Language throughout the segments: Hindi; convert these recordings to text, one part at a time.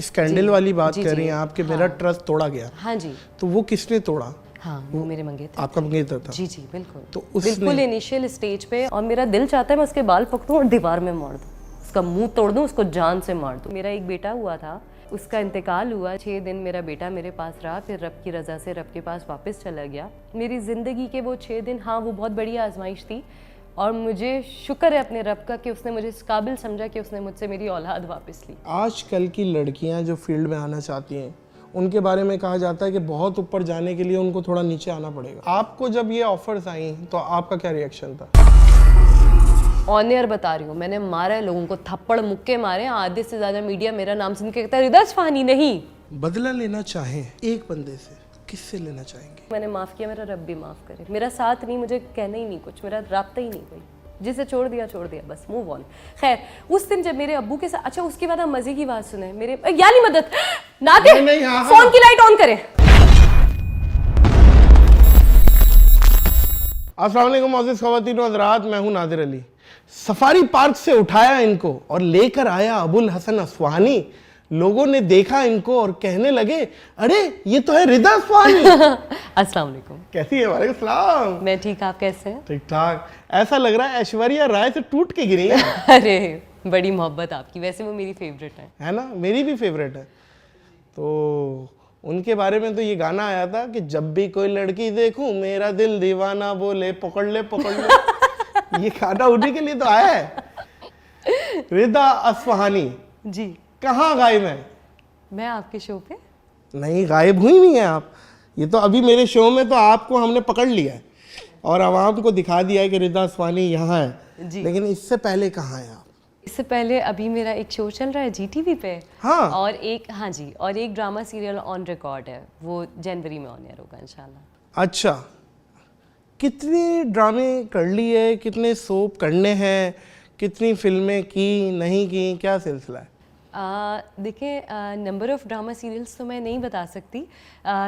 स्कैंडल वाली बात जी, कर जी, रही हैं आप कि हाँ, मेरा ट्रस्ट तोड़ा गया। हाँ जी, तो वो किसने तोड़ा? हाँ वो मेरे मंगेतर। आपका मंगेतर था? जी जी बिल्कुल। तो उसने बिल्कुल इनिशियल स्टेज पे, और मेरा दिल चाहता है मैं उसके बाल पकड़ूं और दीवार में मार दूं, उसका मुंह तोड़ दूं, उसको जान से मार दूं। मेरा एक बेटा हुआ था, उसका इंतकाल हुआ, 6 दिन मेरा बेटा मेरे पास रहा, फिर रब की रज़ा से रब के पास वापस चला गया। मेरी ज़िंदगी के वो 6 दिन, हाँ वो बहुत बड़ी आजमाइश थी, और मुझे शुक्र है अपने रब का कि उसने मुझे इस काबिल समझा कि उसने मुझसे मेरी औलाद वापस ली। आजकल की लड़कियां जो फील्ड में आना चाहती हैं उनके बारे में कहा जाता है कि बहुत ऊपर जाने के लिए उनको थोड़ा नीचे आना पड़ेगा। आपको जब ये ऑफर्स आई तो आपका क्या रिएक्शन था? ऑन एयर बता रही हूँ, मैंने मारा है लोगों को, थप्पड़ मुक्के मारे, आधे से ज़्यादा मीडिया मेरा नाम सुन के कहता है रिदा असफानी नहीं। बदला लेना चाहें एक बंदे से, किससे लेना चाहेंगे? मैंने माफ़ किया, मेरा रब भी माफ़ करे। मेरा साथ नहीं, मुझे कहना ही नहीं कुछ, मेरा राब्ता ही नहीं कोई, जिसे छोड़ दिया बस, मूव ऑन। खैर उस दिन जब मेरे अब्बू के साथ, अच्छा उसके बाद आप मजे की बात सुने, मेरे यानी मदद नादिर, नहीं, हाँ, फोन की लाइट ऑन करें। अस्सलाम वालेकुम मोअज़्ज़िज़ ख़वातीन व हज़रात, मैं हूं नादिर अली। सफारी पार्क से उठाया इनको और लेकर आया अबुल हसन असफहानी। लोगों ने देखा इनको और कहने लगे अरे ये तो है रिदा असफहानी। अस्सलाम वालेकुम। कैसी है? वालेकुम सलाम। मैं ठीक, आप कैसे हैं? ठीक ठाक। ऐसा लग रहा है ऐश्वर्या राय से टूट के गिरी है। अरे बड़ी मोहब्बत आपकी, वैसे वो मेरी फेवरेट है ना? मेरी भी फेवरेट है। तो उनके बारे में तो ये गाना आया था कि जब भी कोई लड़की देखूं मेरा दिल दीवाना बोले पकड़ ले पकड़ ले। ये गाना उन्हीं के लिए तो आया है। रिदा असफहानी जी। कहाँ गायब है? मैं आपके शो पे नहीं, गायब हुई नहीं है आप। ये तो अभी मेरे शो में तो आपको हमने पकड़ लिया है और आवाम को दिखा दिया है कि रिदा असफहानी यहाँ है जी। लेकिन इससे पहले कहाँ है आप? इससे पहले अभी मेरा एक शो चल रहा है GTV पे। हाँ। और एक, हाँ जी, और एक ड्रामा सीरियल ऑन रिकॉर्ड है, वो जनवरी में ऑन एयर होगा इंशाल्लाह। अच्छा, कितने ड्रामे कर लिए, कितने सोप करने हैं, कितनी फिल्में की नहीं की, क्या सिलसिला है? देखिए नंबर ऑफ़ ड्रामा सीरियल्स तो मैं नहीं बता सकती,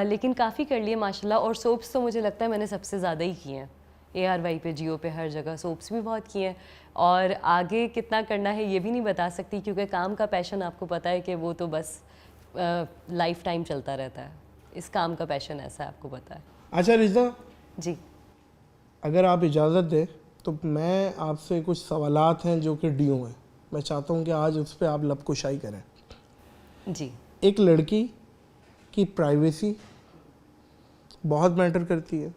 लेकिन काफ़ी कर लिए माशाल्लाह। और सोप्स तो मुझे लगता है मैंने सबसे ज़्यादा ही किए हैं, ARY पे, जियो पे, हर जगह सोप्स भी बहुत किए हैं। और आगे कितना करना है ये भी नहीं बता सकती, क्योंकि काम का पैशन आपको पता है कि वो तो बस लाइफ टाइम चलता रहता है। इस काम का पैशन ऐसा है, आपको पता है। अच्छा रिदा जी। अगर आप इजाज़त दें तो मैं आपसे कुछ सवालात हैं जो कि ड्यू हैं, मैं चाहता हूं कि आज उस पर आप लबकुशाई करें। जी। एक लड़की की प्राइवेसी बहुत मैटर करती है।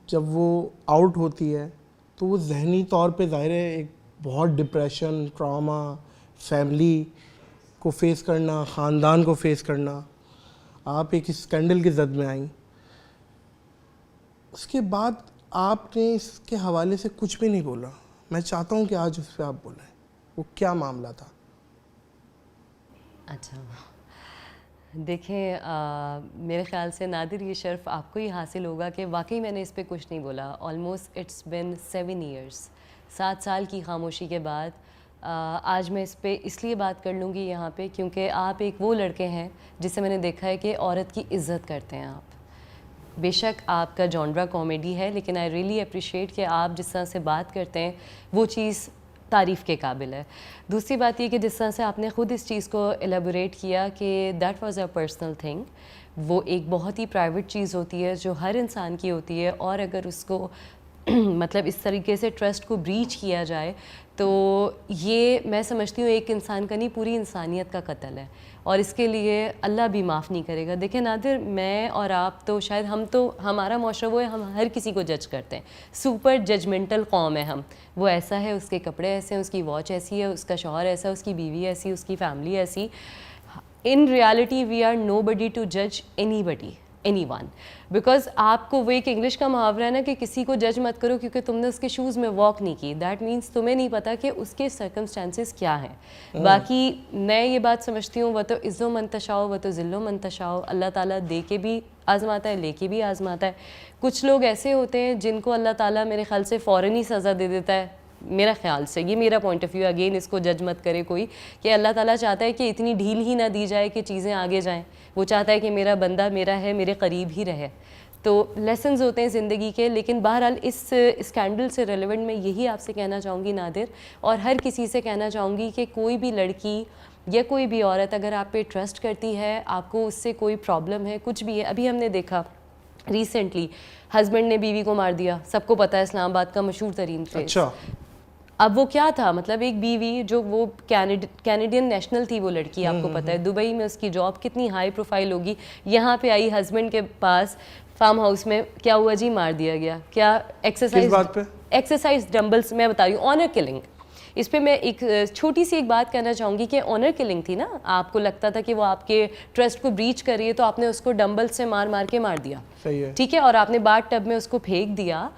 जब वो आउट होती है तो वो जहनी तौर पे ज़ाहिर है एक बहुत डिप्रेशन, ट्रॉमा, फैमिली को फेस करना, ख़ानदान को फेस करना। आप एक स्कैंडल की जद में आई, उसके बाद आपने इसके हवाले से कुछ भी नहीं बोला। मैं चाहता हूं कि आज उस पर आप बोलें, वो क्या मामला था? अच्छा, देखें मेरे ख़्याल से नादिर ये शर्फ आपको ही हासिल होगा कि वाकई मैंने इस पे कुछ नहीं बोला। ऑलमोस्ट इट्स बिन 7 ईयर्स, 7 साल की खामोशी के बाद आज मैं इस पे इसलिए बात कर लूँगी यहाँ पे, क्योंकि आप एक वो लड़के हैं जिसे मैंने देखा है कि औरत की इज़्ज़त करते हैं आप। बेशक आपका जॉनरा कॉमेडी है, लेकिन आई रियली अप्रिशिएट कि आप जिस तरह से बात करते हैं वो चीज़ तारीफ़ के काबिल है। दूसरी बात ये कि जिस तरह से आपने ख़ुद इस चीज़ को एलेबोरेट किया कि that was a personal thing, वो एक बहुत ही प्राइवेट चीज़ होती है जो हर इंसान की होती है, और अगर उसको मतलब इस तरीके से ट्रस्ट को ब्रीच किया जाए तो ये मैं समझती हूँ एक इंसान का नहीं, पूरी इंसानियत का कत्ल है, और इसके लिए अल्लाह भी माफ़ नहीं करेगा। देखें नादिर, मैं और आप तो शायद, हम तो, हमारा माशरा वो है, हम हर किसी को जज करते हैं, सुपर जजमेंटल कौम है हम। वो ऐसा है, उसके कपड़े ऐसे हैं, उसकी वॉच ऐसी है, उसका शौहर ऐसा, उसकी बीवी ऐसी, उसकी फैमिली ऐसी। In reality we are nobody to जज anybody, anyone, because आपको वो एक इंग्लिश का मुहावरा है ना कि किसी को जज मत करो क्योंकि तुमने उसके शूज़ में वॉक नहीं की। दैट मीन्स तुम्हें नहीं पता कि उसके सर्कमस्टांसिस क्या हैं। बाकी मैं ये बात समझती हूँ, वह तो इज़्ज़ो मंतशाओ वह तो ज़िल्लो मंतशाओ, अल्लाह ताला दे के भी आज़माता है, लेके भी आज़माता है। कुछ लोग ऐसे होते हैं जिनको अल्लाह ताला मेरे ख्याल से फ़ौरन ही सज़ा दे देता है, मेरा ख्याल से, ये मेरा पॉइंट ऑफ व्यू, अगेन इसको जज मत करे कोई, कि अल्लाह ताला चाहता है कि इतनी ढील ही ना दी जाए कि चीज़ें आगे जाएं। वो चाहता है कि मेरा बंदा मेरा है, मेरे करीब ही रहे। तो लेसन्स होते हैं ज़िंदगी के। लेकिन बहरहाल इस स्कैंडल से रेलेवेंट मैं यही आपसे कहना चाहूँगी नादिर, और हर किसी से कहना चाहूँगी कि कोई भी लड़की या कोई भी औरत अगर आप पे ट्रस्ट करती है, आपको उससे कोई प्रॉब्लम है, कुछ भी है, अभी हमने देखा रिसेंटली हस्बैंड ने बीवी को मार दिया, सबको पता है, इस्लामाबाद का मशहूर तरीन केस। अच्छा, अब वो क्या था, मतलब एक बीवी जो वो कैनेडियन नेशनल थी वो लड़की, आपको पता है दुबई में उसकी जॉब कितनी हाई प्रोफाइल होगी, यहाँ पे आई हस्बैंड के पास फार्म हाउस में, क्या हुआ जी, मार दिया गया। क्या किस बात पे? एक्सरसाइज डंबल्स, मैं बता रही हूँ, ऑनर किलिंग। इस पे मैं एक छोटी सी एक बात कहना चाहूँगी कि ऑनर किलिंग थी ना, आपको लगता था कि वो आपके ट्रस्ट को ब्रीच कर रही है, तो आपने उसको डंबल से मार मार के मार दिया, सही है, ठीक है, और आपने बाथ टब में उसको फेंक दिया,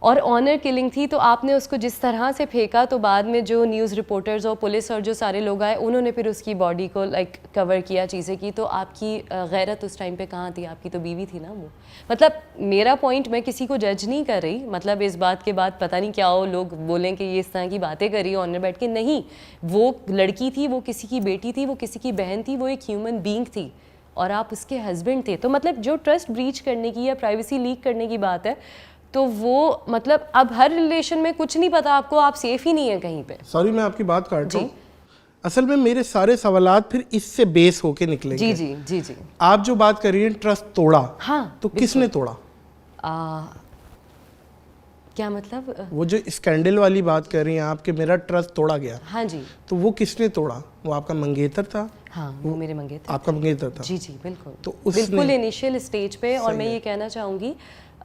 और ऑनर किलिंग थी, तो आपने उसको जिस तरह से फेंका, तो बाद में जो न्यूज़ रिपोर्टर्स और पुलिस और जो सारे लोग आए, उन्होंने फिर उसकी बॉडी को लाइक कवर किया, चीज़ें की, तो आपकी गैरत उस टाइम पे कहाँ थी? आपकी तो बीवी थी ना वो। मतलब मेरा पॉइंट, मैं किसी को जज नहीं कर रही, मतलब इस बात के बाद पता नहीं क्या हो, लोग बोलें कि ये इस तरह की बातें करी ऑनर बैठ के, नहीं, वो लड़की थी, वो किसी की बेटी थी, वो किसी की बहन थी, वो एक ह्यूमन बीइंग थी, और आप उसके हस्बैंड थे। तो मतलब जो ट्रस्ट ब्रीच करने की या प्राइवेसी लीक करने की बात है, तो वो मतलब अब हर रिलेशन में कुछ नहीं पता आपको, आप सेफ ही नहीं है कहीं पे। सॉरी मैं आपकी बात काट रहा हूँ, असल में मेरे सारे सवालात फिर इससे बेस होके निकलेंगे। जी जी जी जी। आप जो बात कर रही हैं ट्रस्ट तोड़ा, हाँ, तो किसने तोड़ा? क्या मतलब? वो जो स्कैंडल वाली बात कर रही हैं आप कि मेरा ट्रस्ट तोड़ा गया, हाँ जी, तो वो किसने तोड़ा? वो आपका मंगेतर था? हाँ, वो मेरे मंगेतर। आपका मंगेतर था? जी जी बिल्कुल। तो उसने बिल्कुल इनिशियल स्टेज पे, और मैं ये कहना चाहूँगी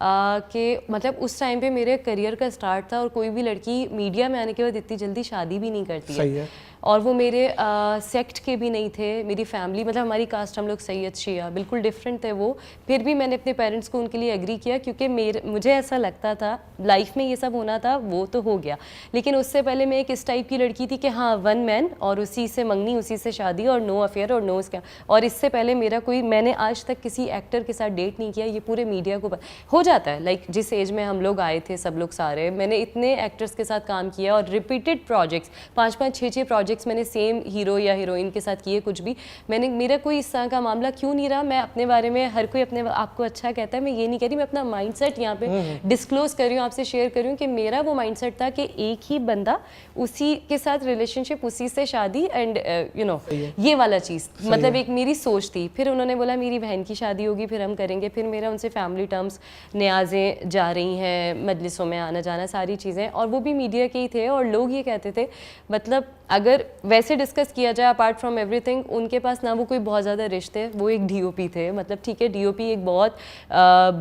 कि मतलब उस टाइम पे मेरे करियर का स्टार्ट था, और कोई भी लड़की मीडिया में आने के बाद इतनी जल्दी शादी भी नहीं करती सही है। और वो मेरे सेक्ट के भी नहीं थे, मेरी फैमिली, मतलब हमारी कास्ट, हम लोग सैयद शिया, बिल्कुल डिफरेंट थे वो। फिर भी मैंने अपने पेरेंट्स को उनके लिए एग्री किया, क्योंकि मुझे ऐसा लगता था लाइफ में ये सब होना था, वो तो हो गया, लेकिन उससे पहले मैं एक इस टाइप की लड़की थी कि हाँ, वन मैन, और उसी से मंगनी, उसी से शादी, और नो अफेयर और नो इसका। और इससे पहले मेरा कोई, मैंने आज तक किसी एक्टर के साथ डेट नहीं किया, ये पूरे मीडिया को हो जाता है। लाइक जिस एज में हम लोग आए थे सब लोग सारे, मैंने इतने एक्टर्स के साथ काम किया, और रिपीटेड प्रोजेक्ट्स, 5-5, 6-6 प्रोजेक्ट्स मैंने सेम हीरो या हीरोइन के साथ किए, कुछ भी मैंने, मेरा कोई इस तरह का मामला क्यों नहीं रहा। मैं अपने बारे में, हर कोई अपने आपको अच्छा कहता है, मैं ये नहीं कह रही, मैं अपना माइंडसेट यहाँ पे डिस्क्लोज कर रही हूँ, आपसे शेयर कर रही हूँ कि मेरा वो माइंडसेट था कि एक ही बंदा, उसी के साथ रिलेशनशिप, उसी से शादी, एंड यू नो ये वाला चीज़, मतलब एक मेरी सोच थी। फिर उन्होंने बोला मेरी बहन की शादी होगी, फिर हम करेंगे, फिर मेरा उनसे फैमिली टर्म्स, न्याज़ें जा रही हैं, मजलिसों में आना जाना, सारी चीज़ें, और वो भी मीडिया के ही थे, और लोग ये कहते थे, मतलब अगर वैसे डिस्कस किया जाए अपार्ट फ्रॉम एवरीथिंग, उनके पास ना वो कोई बहुत ज़्यादा रिश्ते, वो एक डीओपी थे, मतलब ठीक है, डीओपी एक बहुत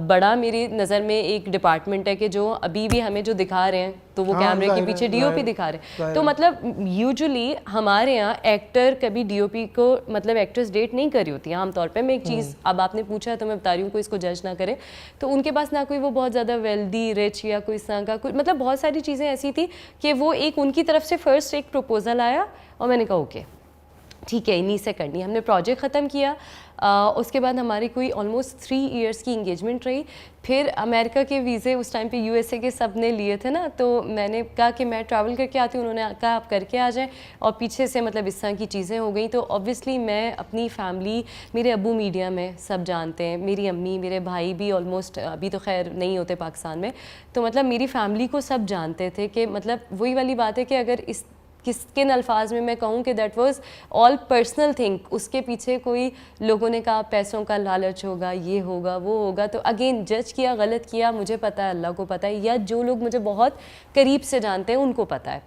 बड़ा मेरी नज़र में एक डिपार्टमेंट है कि जो अभी भी हमें जो दिखा रहे हैं, तो वो कैमरे के पीछे डीओपी दिखा रहे हैं। तो मतलब यूजुअली हमारे यहाँ एक्टर कभी डीओपी को, मतलब एक्ट्रेस डेट नहीं करी होती है आमतौर पे। मैं एक चीज़, अब आपने पूछा तो मैं बता रही हूँ, कोई इसको जज ना करे, तो उनके पास ना कोई वो बहुत ज़्यादा वेल्दी, रिच या कोई इस तरह का कुछ, मतलब बहुत सारी चीज़ें ऐसी थी कि वो एक उनकी तरफ से फर्स्ट एक प्रपोजल आया, और मैंने कहा ओके ठीक है, इन्हीं से करनी। हमने प्रोजेक्ट ख़त्म किया, उसके बाद हमारी कोई ऑलमोस्ट 3 इयर्स की इंगेजमेंट रही। फिर अमेरिका के वीज़े उस टाइम पे यूएसए के सब ने लिए थे ना, तो मैंने कहा कि मैं ट्रैवल करके आती हूँ, उन्होंने कहा आप करके आ जाएं, और पीछे से मतलब इस तरह की चीज़ें हो गई। तो ऑब्वियसली मैं अपनी फैमिली, मेरे अब्बू मीडिया में सब जानते हैं, मेरी अम्मी, मेरे भाई भी ऑलमोस्ट, अभी तो खैर नहीं होते पाकिस्तान में, तो मतलब मेरी फैमिली को सब जानते थे कि मतलब वही वाली बात है कि अगर इस किन अल्फाज में मैं कहूँ कि that was all personal thing, उसके पीछे कोई लोगों ने कहा पैसों का लालच होगा, ये होगा, वो होगा, तो अगेन जज किया, गलत किया, मुझे पता है, अल्लाह को पता है, या जो लोग मुझे बहुत करीब से जानते हैं उनको पता है।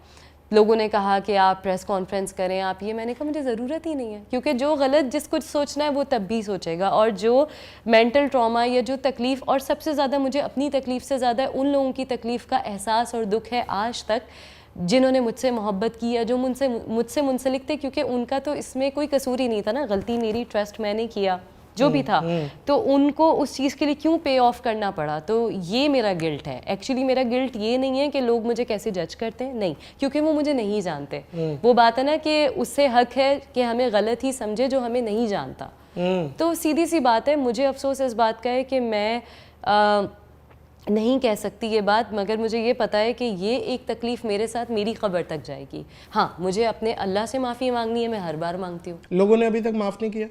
लोगों ने कहा कि आप प्रेस कॉन्फ्रेंस करें, आप ये, मैंने कहा मुझे ज़रूरत ही नहीं है, क्योंकि जो गलत जिसको सोचना है वो तब भी सोचेगा, और जो मेंटल ट्रॉमा या जो तकलीफ़, और सबसे ज़्यादा मुझे अपनी तकलीफ़ से ज़्यादा उन लोगों की तकलीफ़ का एहसास और दुख है आज तक जिन्होंने मुझसे मोहब्बत की या जो मुझसे मुंसलिक थे, क्योंकि उनका तो इसमें कोई कसूर ही नहीं था ना, गलती मेरी, ट्रस्ट मैंने किया, जो भी था, तो उनको उस चीज़ के लिए क्यों पे ऑफ करना पड़ा। तो ये मेरा गिल्ट है। एक्चुअली मेरा गिल्ट ये नहीं है कि लोग मुझे कैसे जज करते हैं, नहीं, क्योंकि वो मुझे नहीं जानते। वो बात है ना कि उससे हक है कि हमें गलत ही समझे जो हमें नहीं जानता। तो सीधी सी बात है, मुझे अफसोस इस बात का है कि मैं नहीं कह सकती ये बात, मगर मुझे ये पता है कि ये एक तकलीफ़ मेरे साथ मेरी ख़बर तक जाएगी। हाँ, मुझे अपने अल्लाह से माफ़ी मांगनी है, मैं हर बार मांगती हूँ। लोगों ने अभी तक माफ़ नहीं किया?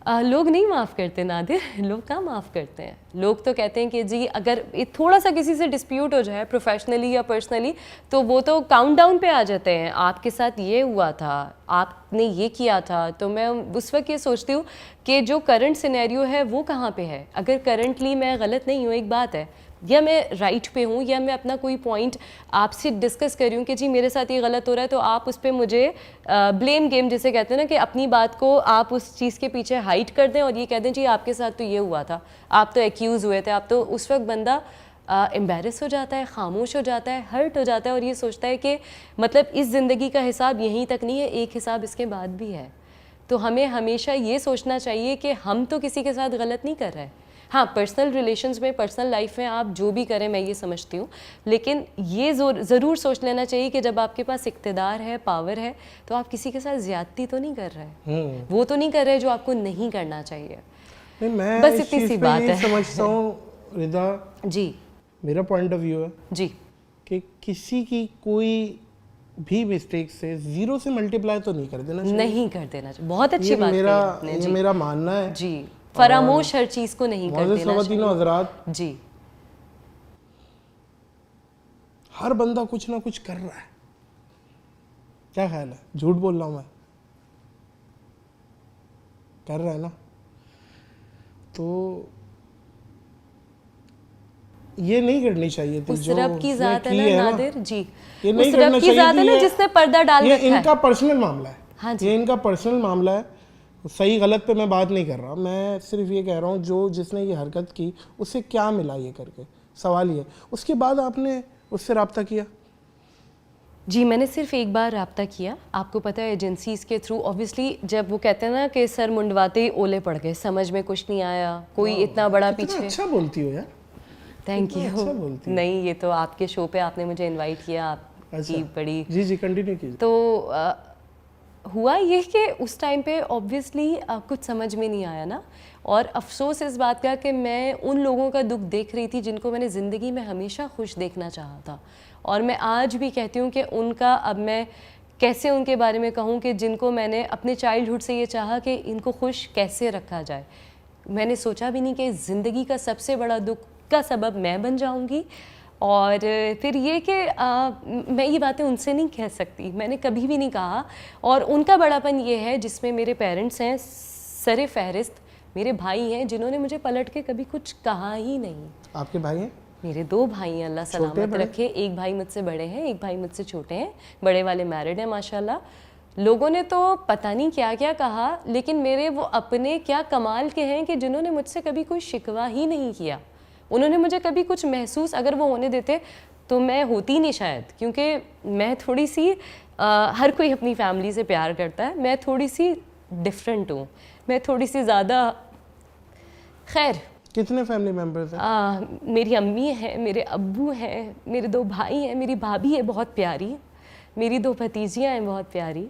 लोग नहीं माफ़ करते नादिर, लोग कहाँ माफ़ करते हैं। लोग तो कहते हैं कि जी अगर थोड़ा सा किसी से डिस्प्यूट हो जाए प्रोफेशनली या पर्सनली तो वो तो काउंट डाउन पे आ जाते हैं, आपके साथ ये हुआ था, आपने ये किया था। तो मैं उस वक्त ये सोचती हूँ कि जो करंट सिनेरियो है वो कहाँ पे है। अगर करंटली मैं गलत नहीं हूँ एक बात है, या मैं राइट पे हूँ, या मैं अपना कोई पॉइंट आपसे डिस्कस कर रही हूँ कि जी मेरे साथ ये गलत हो रहा है, तो आप उस पर मुझे ब्लेम गेम जिसे कहते हैं ना, कि अपनी बात को आप उस चीज़ के पीछे हाइड कर दें और ये कह दें जी आपके साथ तो ये हुआ था, आप तो एक्यूज़ हुए थे। आप तो उस वक्त बंदा एम्बेरस हो जाता है, खामोश हो जाता है, हर्ट हो जाता है और ये सोचता है कि मतलब इस ज़िंदगी का हिसाब यहीं तक नहीं है, एक हिसाब इसके बाद भी है। तो हमें हमेशा ये सोचना चाहिए कि हम तो किसी के साथ गलत नहीं कर रहे। हाँ, पर्सनल रिलेशंस में, पर्सनल लाइफ में आप जो भी करें मैं ये समझती हूँ, लेकिन ये ज़रूर सोच लेना चाहिए कि जब आपके पास इक़्तिदार है, पावर है, तो आप किसी के साथ ज़्यादती तो नहीं कर रहे, वो तो नहीं कर रहे जो आपको नहीं करना चाहिए। नहीं, मैं बस इस इतनी चीज़ सी पे बात ये है। समझता हूँ रिदा, जी मेरा पॉइंट ऑफ व्यू है जी कि किसी की कोई भी मिस्टेक से 0 से मल्टीप्लाई तो नहीं कर देना चाहिए। नहीं कर देना चाहिए, बहुत अच्छी ये बात कही मेरा आपने। ये जी मेरा मानना है जी, फरामोश हर चीज़ को नहीं कर मोअज़्ज़िज़ देना ख़वातीन व चाहिए। हज़रात, जी हर बंदा कुछ ना कुछ कर रहा है। क्या ख्याल है, झूठ बोल रहा हूँ मैं? कर रहा है ना? तो ये नहीं करनी चाहिए थी उस जो रब की उसने ज़ात है की ना है ना, नादिर जी, ये नहीं उस करना रब की चाहिए ज़ात थी। है ना ये जिसने पर्दा डाल ये रखा है। इनका पर्सनल मामला है। हाँ जी। ये इनका पर्सनल मामला है, सही गलत पे मैं बात नहीं कर रहा। मैं सिर्फ ये कह रहा हूँ जो जिसने ये हरकत की उससे क्या मिला ये करके, सवाल ये। उसके बाद आपने उससे रब्ता किया? जी मैंने सिर्फ एक बार रब्ता किया। आपको पता है एजेंसीज़ के थ्रू ऑब्वियसली जब वो कहते हैं ना कि सर मुंडवाते ही ओले पड़ गए, समझ में कुछ नहीं आया, कोई इतना बड़ा कितना पीछे। अच्छा बोलती हो यार। थैंक कितना यू। अच्छा बोलती हो। नहीं, ये तो आपके शो पे आपने मुझे इनवाइट किया, आपकी अच्छा। बड़ी। जी जी कंटिन्यू कीजिए। तो हुआ ये कि उस टाइम पे ऑब्वियसली कुछ समझ में नहीं आया ना, और अफसोस इस बात का कि मैं उन लोगों का दुख देख रही थी जिनको मैंने ज़िंदगी में हमेशा खुश देखना चाहा था। और मैं आज भी कहती हूँ कि उनका, अब मैं कैसे उनके बारे में कहूँ कि जिनको मैंने अपने चाइल्डहुड से ये चाहा कि इनको खुश कैसे रखा जाए। मैंने सोचा भी नहीं कि ज़िंदगी का सबसे बड़ा दुख का सबब मैं बन जाऊँगी। और फिर ये कि मैं ये बातें उनसे नहीं कह सकती, मैंने कभी भी नहीं कहा। और उनका बड़ापन ये है जिसमें मेरे पेरेंट्स हैं सरे फहरिस्त, मेरे भाई हैं जिन्होंने मुझे पलट के कभी कुछ कहा ही नहीं। आपके भाई हैं? मेरे 2 भाई हैं, अल्लाह सलामत रखे। एक भाई मुझसे बड़े हैं, एक भाई मुझसे छोटे हैं। बड़े वाले मैरिड हैं माशाल्लाह। लोगों ने तो पता नहीं क्या क्या कहा, लेकिन मेरे वो अपने क्या कमाल के हैं कि जिन्होंने मुझसे कभी कोई शिकवा ही नहीं किया। उन्होंने मुझे कभी कुछ महसूस अगर वो होने देते तो मैं होती नहीं शायद, क्योंकि मैं थोड़ी सी हर कोई अपनी फैमिली से प्यार करता है, मैं थोड़ी सी डिफरेंट हूँ, मैं थोड़ी सी ज़्यादा। खैर, कितने फैमिली मेंबर्स हैं? मेरी अम्मी हैं, मेरे अब्बू हैं, मेरे 2 भाई हैं, मेरी भाभी है बहुत प्यारी, मेरी 2 भतीजियाँ हैं बहुत प्यारी।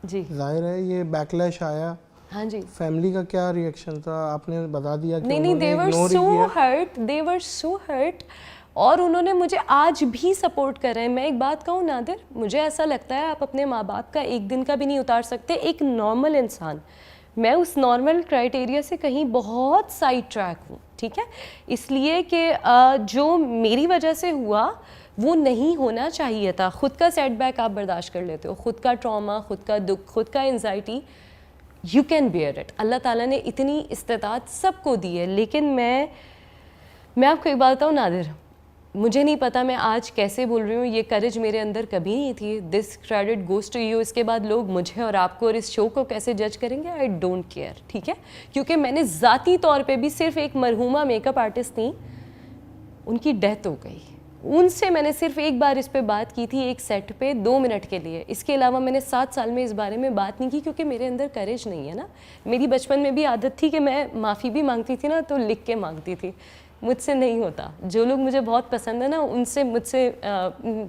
जी जाहिर है ये बैकलैश आया। हाँ जी। फैमिली का क्या रिएक्शन था? आपने बता दिया कि नहीं, दे वर सो हर्ट और उन्होंने मुझे आज भी सपोर्ट कर रहे हैं। मैं एक बात कहूँ नादिर, मुझे ऐसा लगता है आप अपने माँ बाप का एक दिन का भी नहीं उतार सकते। एक नॉर्मल इंसान, मैं उस नॉर्मल क्राइटेरिया से कहीं बहुत साइड ट्रैक हूँ, ठीक है, इसलिए कि जो मेरी वजह से हुआ वो नहीं होना चाहिए था। ख़ुद का सेटबैक आप बर्दाश्त कर लेते हो, ख़ुद का ट्रॉमा, ख़ुद का दुख, ख़ुद का anxiety, you can bear it. अल्लाह ताला ने इतनी इस्तिताअत सबको दी है। लेकिन मैं आपको एक बात बताऊँ नादिर, मुझे नहीं पता मैं आज कैसे बोल रही हूँ, ये करेज मेरे अंदर कभी नहीं थी। This credit goes to you. इसके बाद लोग मुझे और आपको और इस शो को कैसे जज करेंगे, आई डोंट केयर, ठीक है, क्योंकि मैंने ज़ाती तौर पे भी सिर्फ एक मरहूमा मेकअप आर्टिस्ट थी, उनकी डेथ हो गई। उनसे मैंने सिर्फ एक बार इस पे बात की थी, एक सेट पे 2 मिनट के लिए। इसके अलावा मैंने 7 साल में इस बारे में बात नहीं की, क्योंकि मेरे अंदर करेज नहीं है ना। मेरी बचपन में भी आदत थी कि मैं माफ़ी भी मांगती थी ना तो लिख के मांगती थी। मुझसे नहीं होता। जो लोग मुझे बहुत पसंद है ना, उनसे मुझसे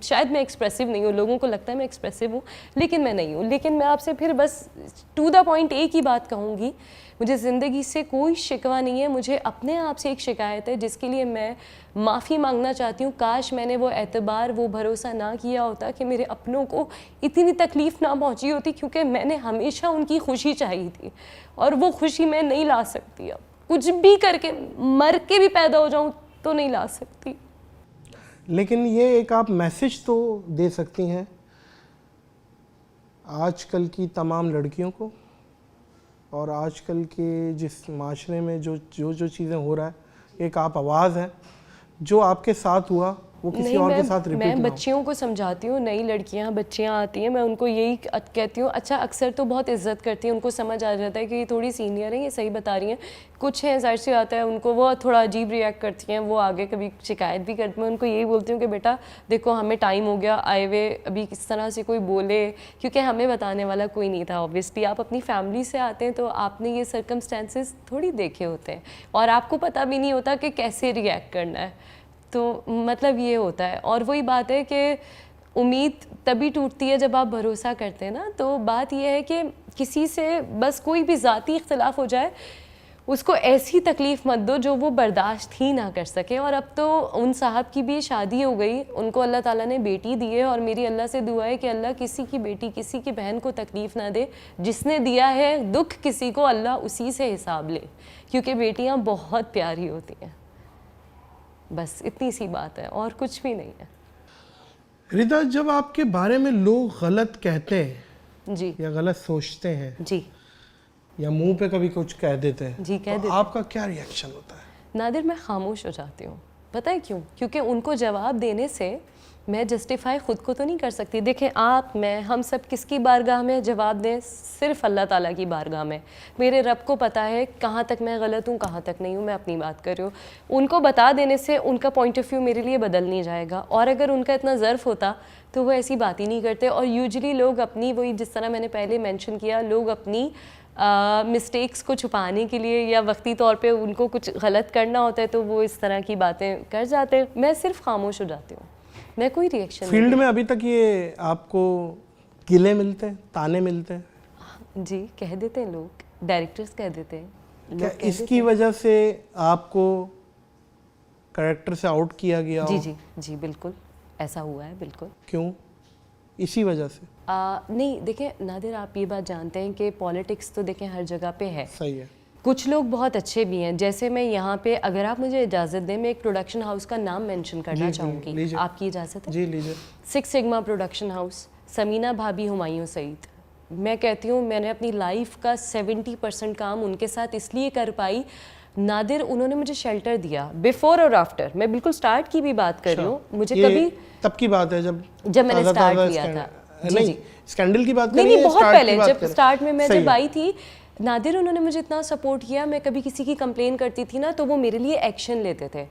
शायद मैं एक्सप्रेसिव नहीं हूँ, लोगों को लगता है मैं एक्सप्रेसिव हूँ, लेकिन मैं नहीं हूँ। लेकिन मैं आपसे फिर बस टू द पॉइंट एक ही बात कहूँगी, मुझे ज़िंदगी से कोई शिकवा नहीं है, मुझे अपने आप से एक शिकायत है जिसके लिए मैं माफ़ी मांगना चाहती हूँ। काश मैंने वो एतबार, वो भरोसा ना किया होता कि मेरे अपनों को इतनी तकलीफ़ ना पहुँची होती, क्योंकि मैंने हमेशा उनकी खुशी चाहिए थी और वो खुशी मैं नहीं ला सकती। अब कुछ भी करके, मर के भी पैदा हो जाऊँ तो नहीं ला सकती। लेकिन ये एक आप मैसेज तो दे सकती हैं आजकल की तमाम लड़कियों को, और आजकल के जिस माशरे में जो चीज़ें हो रहा है, एक आप आवाज़ है, जो आपके साथ हुआ वो किसी और के साथ रिपीट ना हो। मैं बच्चियों को समझाती हूँ, नई लड़कियाँ बच्चियाँ आती हैं, मैं उनको यही कहती हूँ, अच्छा अक्सर तो बहुत इज्जत करती हैं, उनको समझ आ जाता है कि ये थोड़ी सीनियर है, ये सही बता रही हैं। कुछ हैं जाहिर सी आता है उनको, वो थोड़ा अजीब रिएक्ट करती हैं, वो आगे कभी शिकायत भी करती हैं। मैं उनको यही बोलती हूँ कि बेटा देखो, हमें टाइम हो गया आए हुए, अभी किस तरह से कोई बोले, क्योंकि हमें बताने वाला कोई नहीं था। ऑब्वियसली आप अपनी फैमिली से आते हैं तो आपने ये सर्कमस्टेंसेस थोड़ी देखे होते हैं, और आपको पता भी नहीं होता कि कैसे रिएक्ट करना है। तो मतलब ये होता है। और वही बात है कि उम्मीद तभी टूटती है जब आप भरोसा करते हैं ना। तो बात ये है कि किसी से बस कोई भी ज़ाती इख्तलाफ हो जाए, उसको ऐसी तकलीफ़ मत दो जो वो बर्दाश्त ही ना कर सके। और अब तो उन साहब की भी शादी हो गई, उनको अल्लाह ताला ने बेटी दी है, और मेरी अल्लाह से दुआ है कि अल्लाह किसी की बेटी, किसी की बहन को तकलीफ़ ना दे। जिसने दिया है दुख किसी को, अल्लाह उसी से हिसाब ले, क्योंकि बेटियाँ बहुत प्यारी होती हैं। बस इतनी सी बात है और कुछ भी नहीं है। रिदा, जब आपके बारे में लोग गलत कहते हैं जी या गलत सोचते हैं जी या मुंह पे कभी कुछ कह देते हैं, जी कह तो देते आपका क्या रिएक्शन होता है? नादिर, मैं खामोश हो जाती हूँ। पता है क्यों? क्योंकि उनको जवाब देने से मैं जस्टिफाई ख़ुद को तो नहीं कर सकती। देखें, आप, मैं, हम सब किसकी बारगाह में जवाब दें? सिर्फ अल्लाह ताला की बारगाह में। मेरे रब को पता है कहाँ तक मैं गलत हूँ, कहाँ तक नहीं हूँ। मैं अपनी बात कर रही हूँ, उनको बता देने से उनका पॉइंट ऑफ व्यू मेरे लिए बदल नहीं जाएगा। और अगर उनका इतना ज़र्फ होता तो वो ऐसी बात ही नहीं करते। और यूजुअली लोग अपनी, वही जिस तरह मैंने पहले मेंशन किया, लोग अपनी मिस्टेक्स को छुपाने के लिए या वक्ती तौर पे उनको कुछ गलत करना होता है तो वो इस तरह की बातें कर जाते हैं। मैं सिर्फ खामोश हो जाती हूँ, मैं कोई रिएक्शन नहीं। फील्ड में अभी तक ये आपको गिले मिलते हैं, ताने मिलते हैं? जी, कह देते हैं लोग, डायरेक्टर्स कह देते हैं, क्या लोग कह इसकी देते हैं। वजह से आपको कैरेक्टर से आउट किया गया जी हो? जी जी, बिल्कुल ऐसा हुआ है, बिल्कुल। क्यों? इसी वजह से? नहीं, देखें नादिर, आप ये बात जानते हैं कि पॉलिटिक्स तो देखें हर जगह पे है। सही है। कुछ लोग बहुत अच्छे भी हैं। जैसे मैं यहाँ पे, अगर आप मुझे इजाज़त दें, मैं एक प्रोडक्शन हाउस का नाम मेंशन करना चाहूँगी। लीजिए। आपकी इजाज़त है? जी लीजिए। 6 सिग्मा प्रोडक्शन हाउस, समीना भाभी, हुमायूं सईद। मैं कहती हूँ मैंने अपनी लाइफ का 70% काम उनके साथ इसलिए कर पाई। नादिर, उन्होंने मुझे शेल्टर दिया बिफोर और आफ्टर। मैं बिल्कुल स्टार्ट की भी बात कर रही हूँ। मुझे ये कभी, तब की बात है जब मैंने ताज़ा स्टार्ट ताज़ा किया था। जी नहीं, जी, स्कैंडल की बात नहीं करिए, नहीं, बहुत स्टार्ट की पहले, बात जब करें। स्टार्ट में मैं सही जब है। आई थी, नादिर उन्होंने मुझे इतना सपोर्ट किया। मैं कभी किसी की कंप्लेन करती थी ना तो वो मेरे लिए एक्शन लेते थे।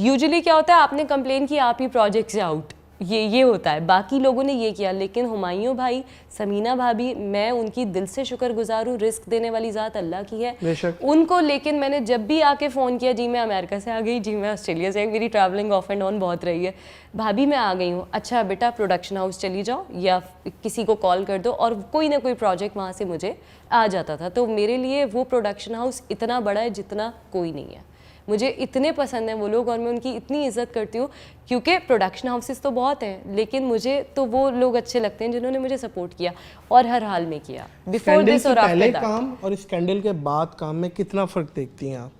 यूजुअली क्या होता है, आपने कंप्लेन की, आप ही प्रोजेक्ट से आउट, ये होता है। बाकी लोगों ने ये किया, लेकिन हुमायूं भाई, समीना भाभी, मैं उनकी दिल से शुक्रगुजार हूँ। रिस्क देने वाली ज़ात अल्लाह की है बेशक। उनको। लेकिन मैंने जब भी आके फ़ोन किया, जी मैं अमेरिका से आ गई, जी मैं ऑस्ट्रेलिया से, मेरी ट्रैवलिंग ऑफ एंड ऑन बहुत रही है, भाभी मैं आ गई हूँ, अच्छा बेटा प्रोडक्शन हाउस चली जाओ या किसी को कॉल कर दो, और कोई ना कोई प्रोजेक्ट वहाँ से मुझे आ जाता था। तो मेरे लिए वो प्रोडक्शन हाउस इतना बड़ा है जितना कोई नहीं है। मुझे इतने पसंद हैं वो लोग और मैं उनकी इतनी इज्जत करती हूँ, क्योंकि प्रोडक्शन हाउसेस तो बहुत हैं, लेकिन मुझे तो वो लोग अच्छे लगते हैं जिन्होंने मुझे सपोर्ट किया और हर हाल में किया। बिफोर दिस और पहले आफ्टर काम और स्कैंडल के बाद काम में कितना फ़र्क देखती हैं आप?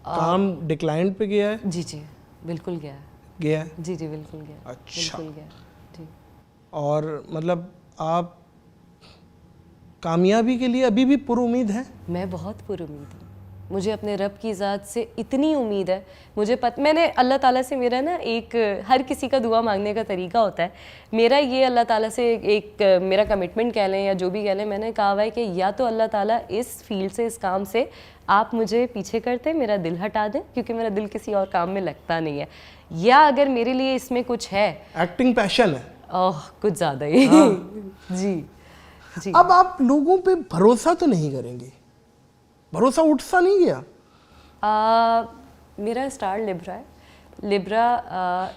काम डिक्लाइन पे गया है? जी जी, बिल्कुल गया है। गया है? जी जी, बिल्कुल गया। अच्छा। बिल्कुल गया जी। और मतलब आप कामयाबी के लिए अभी भी पुरुमीद हैं? मैं बहुत पुरुमीद हूँ। मुझे अपने रब की ज़ात से इतनी उम्मीद है। मुझे मैंने अल्लाह ताला से, मेरा ना एक, हर किसी का दुआ मांगने का तरीका होता है, मेरा ये अल्लाह ताला से एक मेरा कमिटमेंट कह लें या जो भी कह लें, मैंने कहा हुआ है कि या तो अल्लाह ताला इस फील्ड से, इस काम से आप मुझे पीछे करते, मेरा दिल हटा दें, क्योंकि मेरा दिल किसी और काम में लगता नहीं है, या अगर मेरे लिए इसमें कुछ है, एक्टिंग पैशन है? ओह कुछ ज़्यादा ही। हाँ। जी जी। अब आप लोगों पे भरोसा तो नहीं करेंगे? भरोसा उठसा नहीं गया? मेरा स्टार लिब्रा है। Libra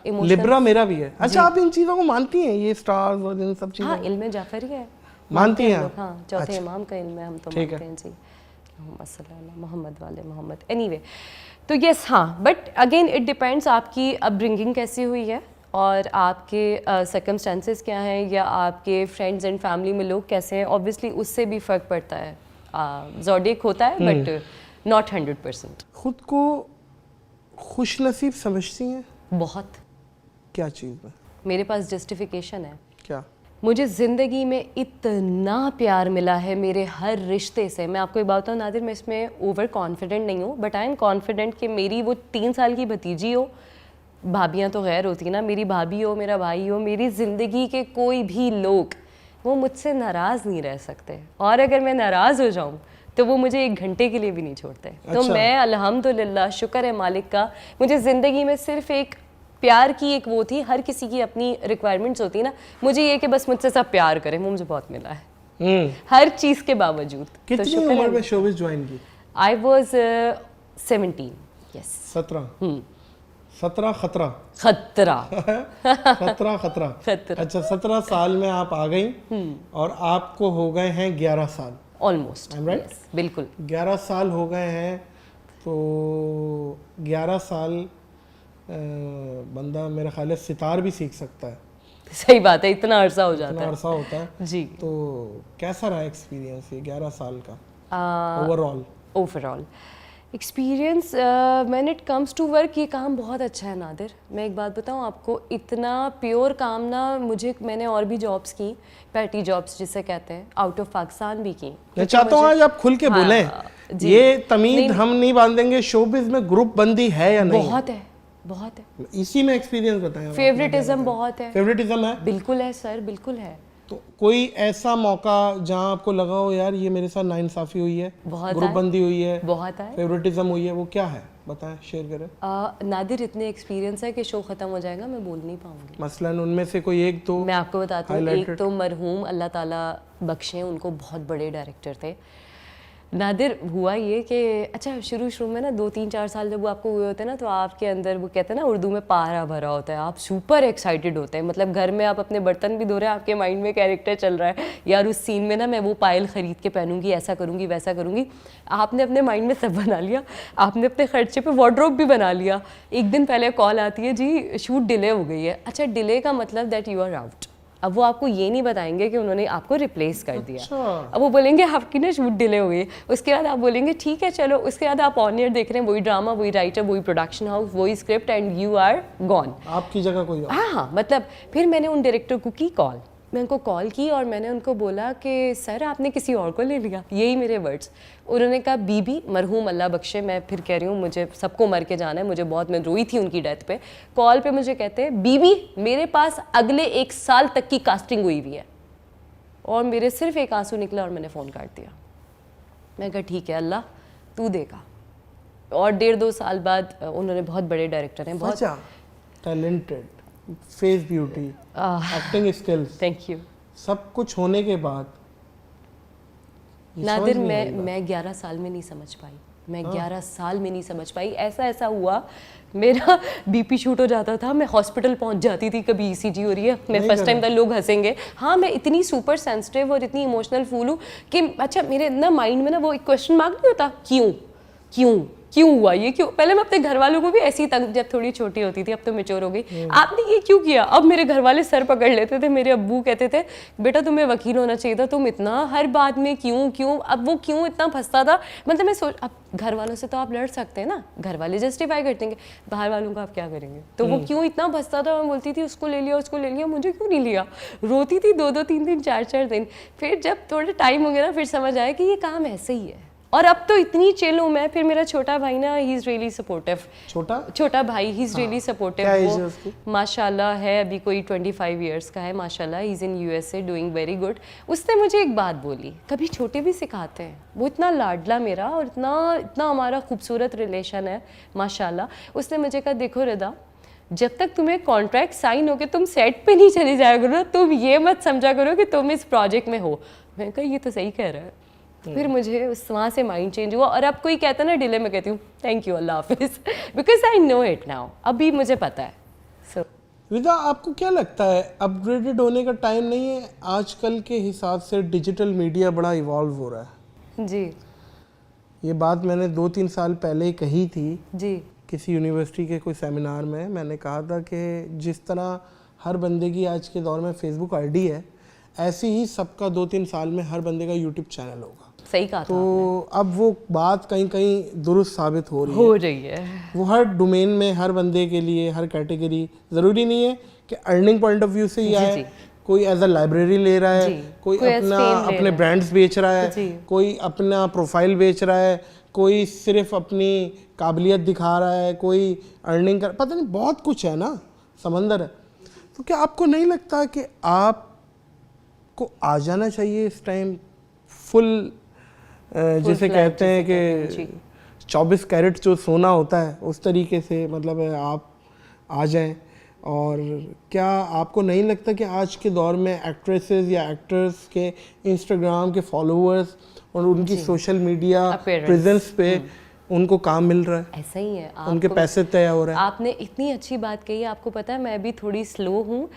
emotional. लिब्रा मेरा भी है। अच्छा, आप इन चीज़ों को मानती हैं, ये स्टार्स और इन सब चीज़ों हाँ, को? इल्म जाफरी है, मानती हैं हम आप? लोग, हाँ, चौथे अच्छा। इमाम का इल्म है, हम तो ठीक मानते है। हैं जी, मोहम्मद वाले मोहम्मद। एनीवे, तो यस, हाँ, बट अगेन इट डिपेंड्स आपकी अपब्रिंगिंग कैसी हुई है और आपके सर्कमस्टेंसेस क्या हैं, या आपके फ्रेंड्स एंड फैमिली में लोग कैसे हैं, ऑब्वियसली उससे भी फ़र्क पड़ता है। ज़ोडिएक होता है बट नॉट 100%। खुद को खुश नसीब समझती हैं? बहुत। क्या चीज़ में? मेरे पास जस्टिफिकेशन है। क्या? मुझे ज़िंदगी में इतना प्यार मिला है मेरे हर रिश्ते से। मैं आपको एक बात बताऊँ नादिर, मैं इसमें ओवर कॉन्फिडेंट नहीं हूँ, बट आई एम कॉन्फिडेंट कि मेरी वो 3 साल की भतीजी हो, भाभियाँ तो गैर होती ना, मेरी भाभी हो, मेरा भाई हो, मेरी ज़िंदगी के कोई भी लोग, वो मुझसे नाराज़ नहीं रह सकते। और अगर मैं नाराज़ हो जाऊँ तो वो मुझे 1 घंटे के लिए भी नहीं छोड़ते। तो अच्छा। मैं अल्हम्दुलिल्लाह, शुक्र है मालिक का, मुझे ज़िंदगी में सिर्फ एक प्यार की एक वो थी। हर किसी की अपनी रिक्वायरमेंट्स होती है ना, मुझे ये कि बस मुझसे सब प्यार करें, वो मुझे बहुत मिला है हर चीज़ के बावजूद। कितनी उम्र में शोबिस ज्वाइन की? I was 17। यस। 17। 17 खतरा। खतरा 17 खतरा। खतरा। अच्छा, 17 साल में आप आ गई और आपको हो गए हैं 11 साल। ऑलमोस्ट। I'm right? बिल्कुल। 11 साल हो गए हैं, तो 11 साल बंदा मेरा ख्याल है सितार भी सीख सकता है। सही बात है, इतना अरसा हो जाता इतना है अरसा होता है जी। तो कैसा रहा एक्सपीरियंस ये 11 साल का overall? Overall experience when it comes to work, ये काम बहुत अच्छा है नादिर। मैं एक बात बताऊं आपको, इतना प्योर काम ना मुझे, मैंने और भी जॉब्स की, पैटी जॉब्स जिसे कहते हैं, आउट ऑफ पाकिस्तान भी की। मैं चाहता हूँ आज आप खुल के हाँ, बोलें, जी। ये तमीज हम नहीं बांधेंगे, शोबिज में ग्रुप बंदी है या नहीं? बहुत है, बहुत है। इसी में एक्सपीरियंस बताएं। फेवरेटिज्म बहुत है। फेवरेटिज्म है? बिल्कुल है सर, बिल्कुल है। तो कोई ऐसा मौका जहां आपको लगा हो यार ये मेरे साथ नाइंसाफी हुई है, बहुत ग्रुप बंदी हुई है, बहुत है, फेवरेटिज्म हुई है, वो क्या है बताएं, शेयर करें। नादिर इतने एक्सपीरियंस है कि शो ख़त्म हो जाएगा, मैं बोल नहीं पाऊंगी। मसलन उनमें से कोई एक तो मैं आपको बताती हूँ, एक तो मरहूम अल्लाह ताला बख्शें उनको, बहुत बड़े डायरेक्टर थे। नादिर हुआ ये कि अच्छा, शुरू में ना 2-3-4 साल जब वो आपको हुए होते हैं ना, तो आपके अंदर वो कहते हैं ना उर्दू में पारा भरा होता है, आप सुपर एक्साइटेड होते हैं। मतलब घर में आप अपने बर्तन भी धो रहे हैं, आपके माइंड में कैरेक्टर चल रहा है, यार उस सीन में ना मैं वो पायल ख़रीद के पहनूंगी, ऐसा करूंगी, वैसा करूंगी। आपने अपने माइंड में सब बना लिया, आपने अपने खर्चे पे वार्डरोब भी बना लिया। एक दिन पहले कॉल आती है, जी शूट डिले हो गई है। अच्छा, डिले का मतलब दैट यू आर आउट। अब वो आपको ये नहीं बताएंगे कि उन्होंने आपको रिप्लेस कर दिया। अच्छा। अब वो बोलेंगे आपकी ना शूट डिले हो गई, उसके बाद आप बोलेंगे ठीक है चलो, उसके बाद आप ऑन एयर देख रहे हैं, वही ड्रामा, वही राइटर, वही प्रोडक्शन हाउस, वही script, and you are gone. आपकी जगह कोई और। हाँ, मतलब फिर मैंने उन डायरेक्टर को की कॉल, मैं उनको कॉल की और मैंने उनको बोला कि सर आपने किसी और को ले लिया, यही मेरे वर्ड्स। उन्होंने कहा बीबी, मरहूम अल्लाह बख्शे, मैं फिर कह रही हूँ मुझे सबको मर के जाना है, मुझे बहुत, मैं रोई थी उनकी डेथ पे। कॉल पे मुझे कहते हैं बीबी मेरे पास अगले 1 साल तक की कास्टिंग हुई हुई है, और मेरे सिर्फ एक आंसू निकला और मैंने फ़ोन काट दिया। मैं कहा ठीक है अल्लाह तू देगा। और 1.5-2 साल बाद उन्होंने, बहुत बड़े डायरेक्टर हैं, बहुत talented, face beauty, acting skills, thank you, सब कुछ होने के बाद नादिर मैं 11 साल में नहीं समझ पाई, मैं 11 साल में नहीं समझ पाई। ऐसा हुआ, मेरा बीपी शूट हो जाता था, मैं हॉस्पिटल पहुंच जाती थी, कभी ईसीजी हो रही है, मैं फर्स्ट टाइम तक लोग हंसेंगे। हाँ, मैं इतनी सुपर सेंसिटिव और इतनी इमोशनल फूल हूँ कि अच्छा मेरे ना माइंड में ना वो एक क्वेश्चन मार्क नहीं होता, क्यों क्यों क्यों हुआ ये, क्यों। पहले मैं अपने घर वालों को भी ऐसी तंग, जब थोड़ी छोटी होती थी, अब तो मैच्योर हो गई, आपने ये क्यों किया। अब मेरे घर वाले सर पकड़ लेते थे, मेरे अब्बू कहते थे बेटा तुम्हें वकील होना चाहिए था, तुम इतना हर बात में क्यों क्यों। अब वो क्यों इतना फंसता था, मतलब मैं सोच, अब घर वालों से तो आप लड़ सकते हैं ना, घर वाले जस्टिफाई कर देंगे, बाहर वालों का आप क्या करेंगे। तो वो क्यों इतना फंसता था, मैं बोलती थी उसको ले लिया, उसको ले लिया, मुझे क्यों नहीं लिया। रोती थी 2-2 3-3 4-4 दिन। फिर जब थोड़ा टाइम हो गया ना, फिर समझ आया कि ये काम ऐसे ही है, और अब तो इतनी चिल हूँ मैं। फिर मेरा छोटा भाई ना, ही इज़ रियली सपोर्टिव। छोटा भाई, ही इज़ रियली सपोर्टिव। वो माशाल्लाह है, अभी कोई 25 इयर्स का है माशाल्लाह, he is in USA doing very good. उसने मुझे एक बात बोली, कभी छोटे भी सिखाते हैं, वो इतना लाडला मेरा, और इतना हमारा खूबसूरत रिलेशन है माशाल्लाह। उसने मुझे कहा देखो रिदा, जब तक तुम्हें कॉन्ट्रैक्ट साइन हो के तुम सेट पे नहीं चले जाया करो, तुम ये मत समझा करो कि तुम इस प्रोजेक्ट में हो। मैंने कहा ये तो सही कह रहा है। फिर मुझे वहाँ से माइंड चेंज हुआ, और अब कोई कहता है ना डिले, मैं कहती हूँ थैंक यू अल्लाह हाफिज़, because I know it now, अभी मुझे पता है। सो विदा, आपको क्या लगता है अपग्रेडेड होने का टाइम नहीं है? आजकल के हिसाब से डिजिटल मीडिया बड़ा इवॉल्व हो रहा है। जी ये बात मैंने 2-3 साल पहले ही कही थी जी किसी यूनिवर्सिटी के कोई सेमिनार में। मैंने कहा था कि जिस तरह हर बंदे की आज के दौर में फेसबुक आईडी है, ऐसे ही सबका 2-3 साल में हर बंदे का यूट्यूब चैनल होगा। सही कहा तो अब वो बात कहीं कहीं दुरुस्त साबित हो रही है। वो हर डोमेन में हर बंदे के लिए, हर कैटेगरी, ज़रूरी नहीं है कि अर्निंग पॉइंट ऑफ व्यू से ही आए। कोई एज अ लाइब्रेरी ले रहा है, कोई अपने ब्रांड्स बेच रहा है, कोई अपना प्रोफाइल बेच रहा है, कोई सिर्फ अपनी काबिलियत दिखा रहा है, कोई अर्निंग कर, पता नहीं बहुत कुछ है ना, समंदर है। तो क्या आपको नहीं लगता कि आपको आ जाना चाहिए इस टाइम फुल, जिसे कहते हैं कि 24 कैरेट जो सोना होता है उस तरीके से, मतलब आप आ जाएं? और क्या आपको नहीं लगता कि आज के दौर में एक्ट्रेसेस या एक्टर्स के इंस्टाग्राम के फॉलोअर्स और उनकी सोशल मीडिया प्रेजेंस पे उनको काम मिल रहा है? ऐसा ही है, उनके पैसे तय हो रहे हैं। आपने इतनी अच्छी बात कही। आपको पता है मैं भी थोड़ी स्लो हूँ,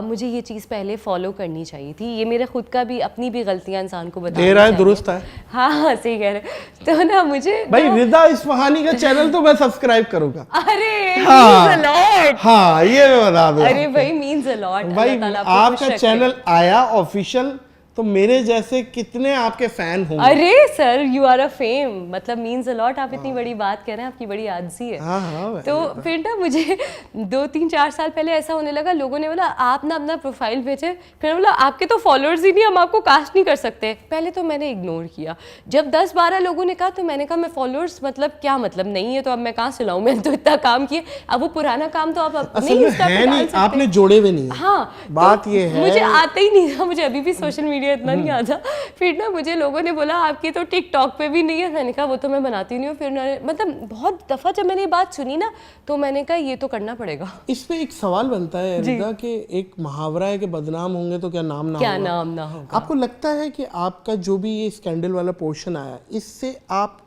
मुझे ये चीज़ पहले फॉलो करनी चाहिए थी। ये मेरा खुद का भी, अपनी भी गलतियाँ इंसान को बतानी चाहिए। दुरुस्त है। हाँ सही कह रहे। तो ना मुझे भाई रिदा इस्फहानी का चैनल तो मैं सब्सक्राइब करूंगा। अरे हाँ, means a lot। हाँ ये मैं बता दूं। अरे भाई मीन्स अ लॉट। भाई आपका चैनल आया ऑफिशियल, तो मेरे जैसे कितने आपके फैन होंगे। अरे sir you are a fame, मतलब मीन्स अ लॉट। आप इतनी बड़ी बात कह रहे हैं, आपकी बड़ी आदजी है। हाँ, तो फिर ना मुझे 2-3-4 साल पहले ऐसा होने लगा, लोगों ने बोला आप ना अपना प्रोफाइल भेजे, फिर बोला आपके तो फॉलोअर्स ही नहीं, हम आपको कास्ट नहीं कर सकते। पहले तो मैंने इग्नोर किया। जब 10-12 लोगों ने कहा तो मैंने कहा मैं फॉलोअर्स मतलब क्या मतलब नहीं है तो अब मैं कहाँ से लाऊं, मैंने तो इतना काम किया। अब वो पुराना काम तो आप नहीं, आपने जोड़े हुए नहीं। हाँ बात ये है, मुझे आता ही नहीं था, मुझे अभी भी सोशल मीडिया इतना नहीं आता। फिर ना मुझे लोगों ने बोला आपकी तो टिकटॉक पे भी नहीं है। मैंने कहा वो तो मैं बनाती नहीं हूँ। फिर मतलब बहुत दफ़ा जब मैंने ये बात सुनी ना तो मैंने कहा ये तो करना पड़ेगा। इस पे एक सवाल बनता है रिदा कि एक मुहावरा है कि बदनाम होंगे तो क्या नाम ना क्या नाम ना होगा। आपको लगता है कि आपका जो भी ये स्कैंडल वाला पोर्शन आया, इससे आप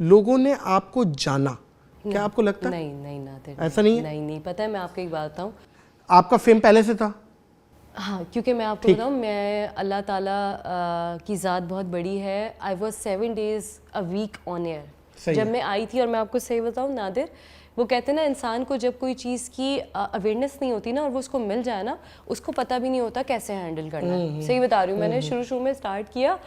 लोगों ने आपको जाना, क्या आपको लगता है? नहीं नादिर, ऐसा नहीं है? नहीं पता है। मैं आपको एक बात बताऊँ, आपका फेम पहले से था? हाँ, क्योंकि मैं आपको बताऊँ, मैं अल्लाह ताला की ज़ात बहुत बड़ी है। I was 7 days a week on air जब मैं आई थी। और मैं आपको सही बताऊँ नादिर, वो कहते हैं ना इंसान को जब कोई चीज़ की अवेयरनेस नहीं होती ना और वो उसको मिल जाए ना, उसको पता भी नहीं होता कैसे हैंडल करना है। सही बता रही हूँ। मैंने शुरू में स्टार्ट किया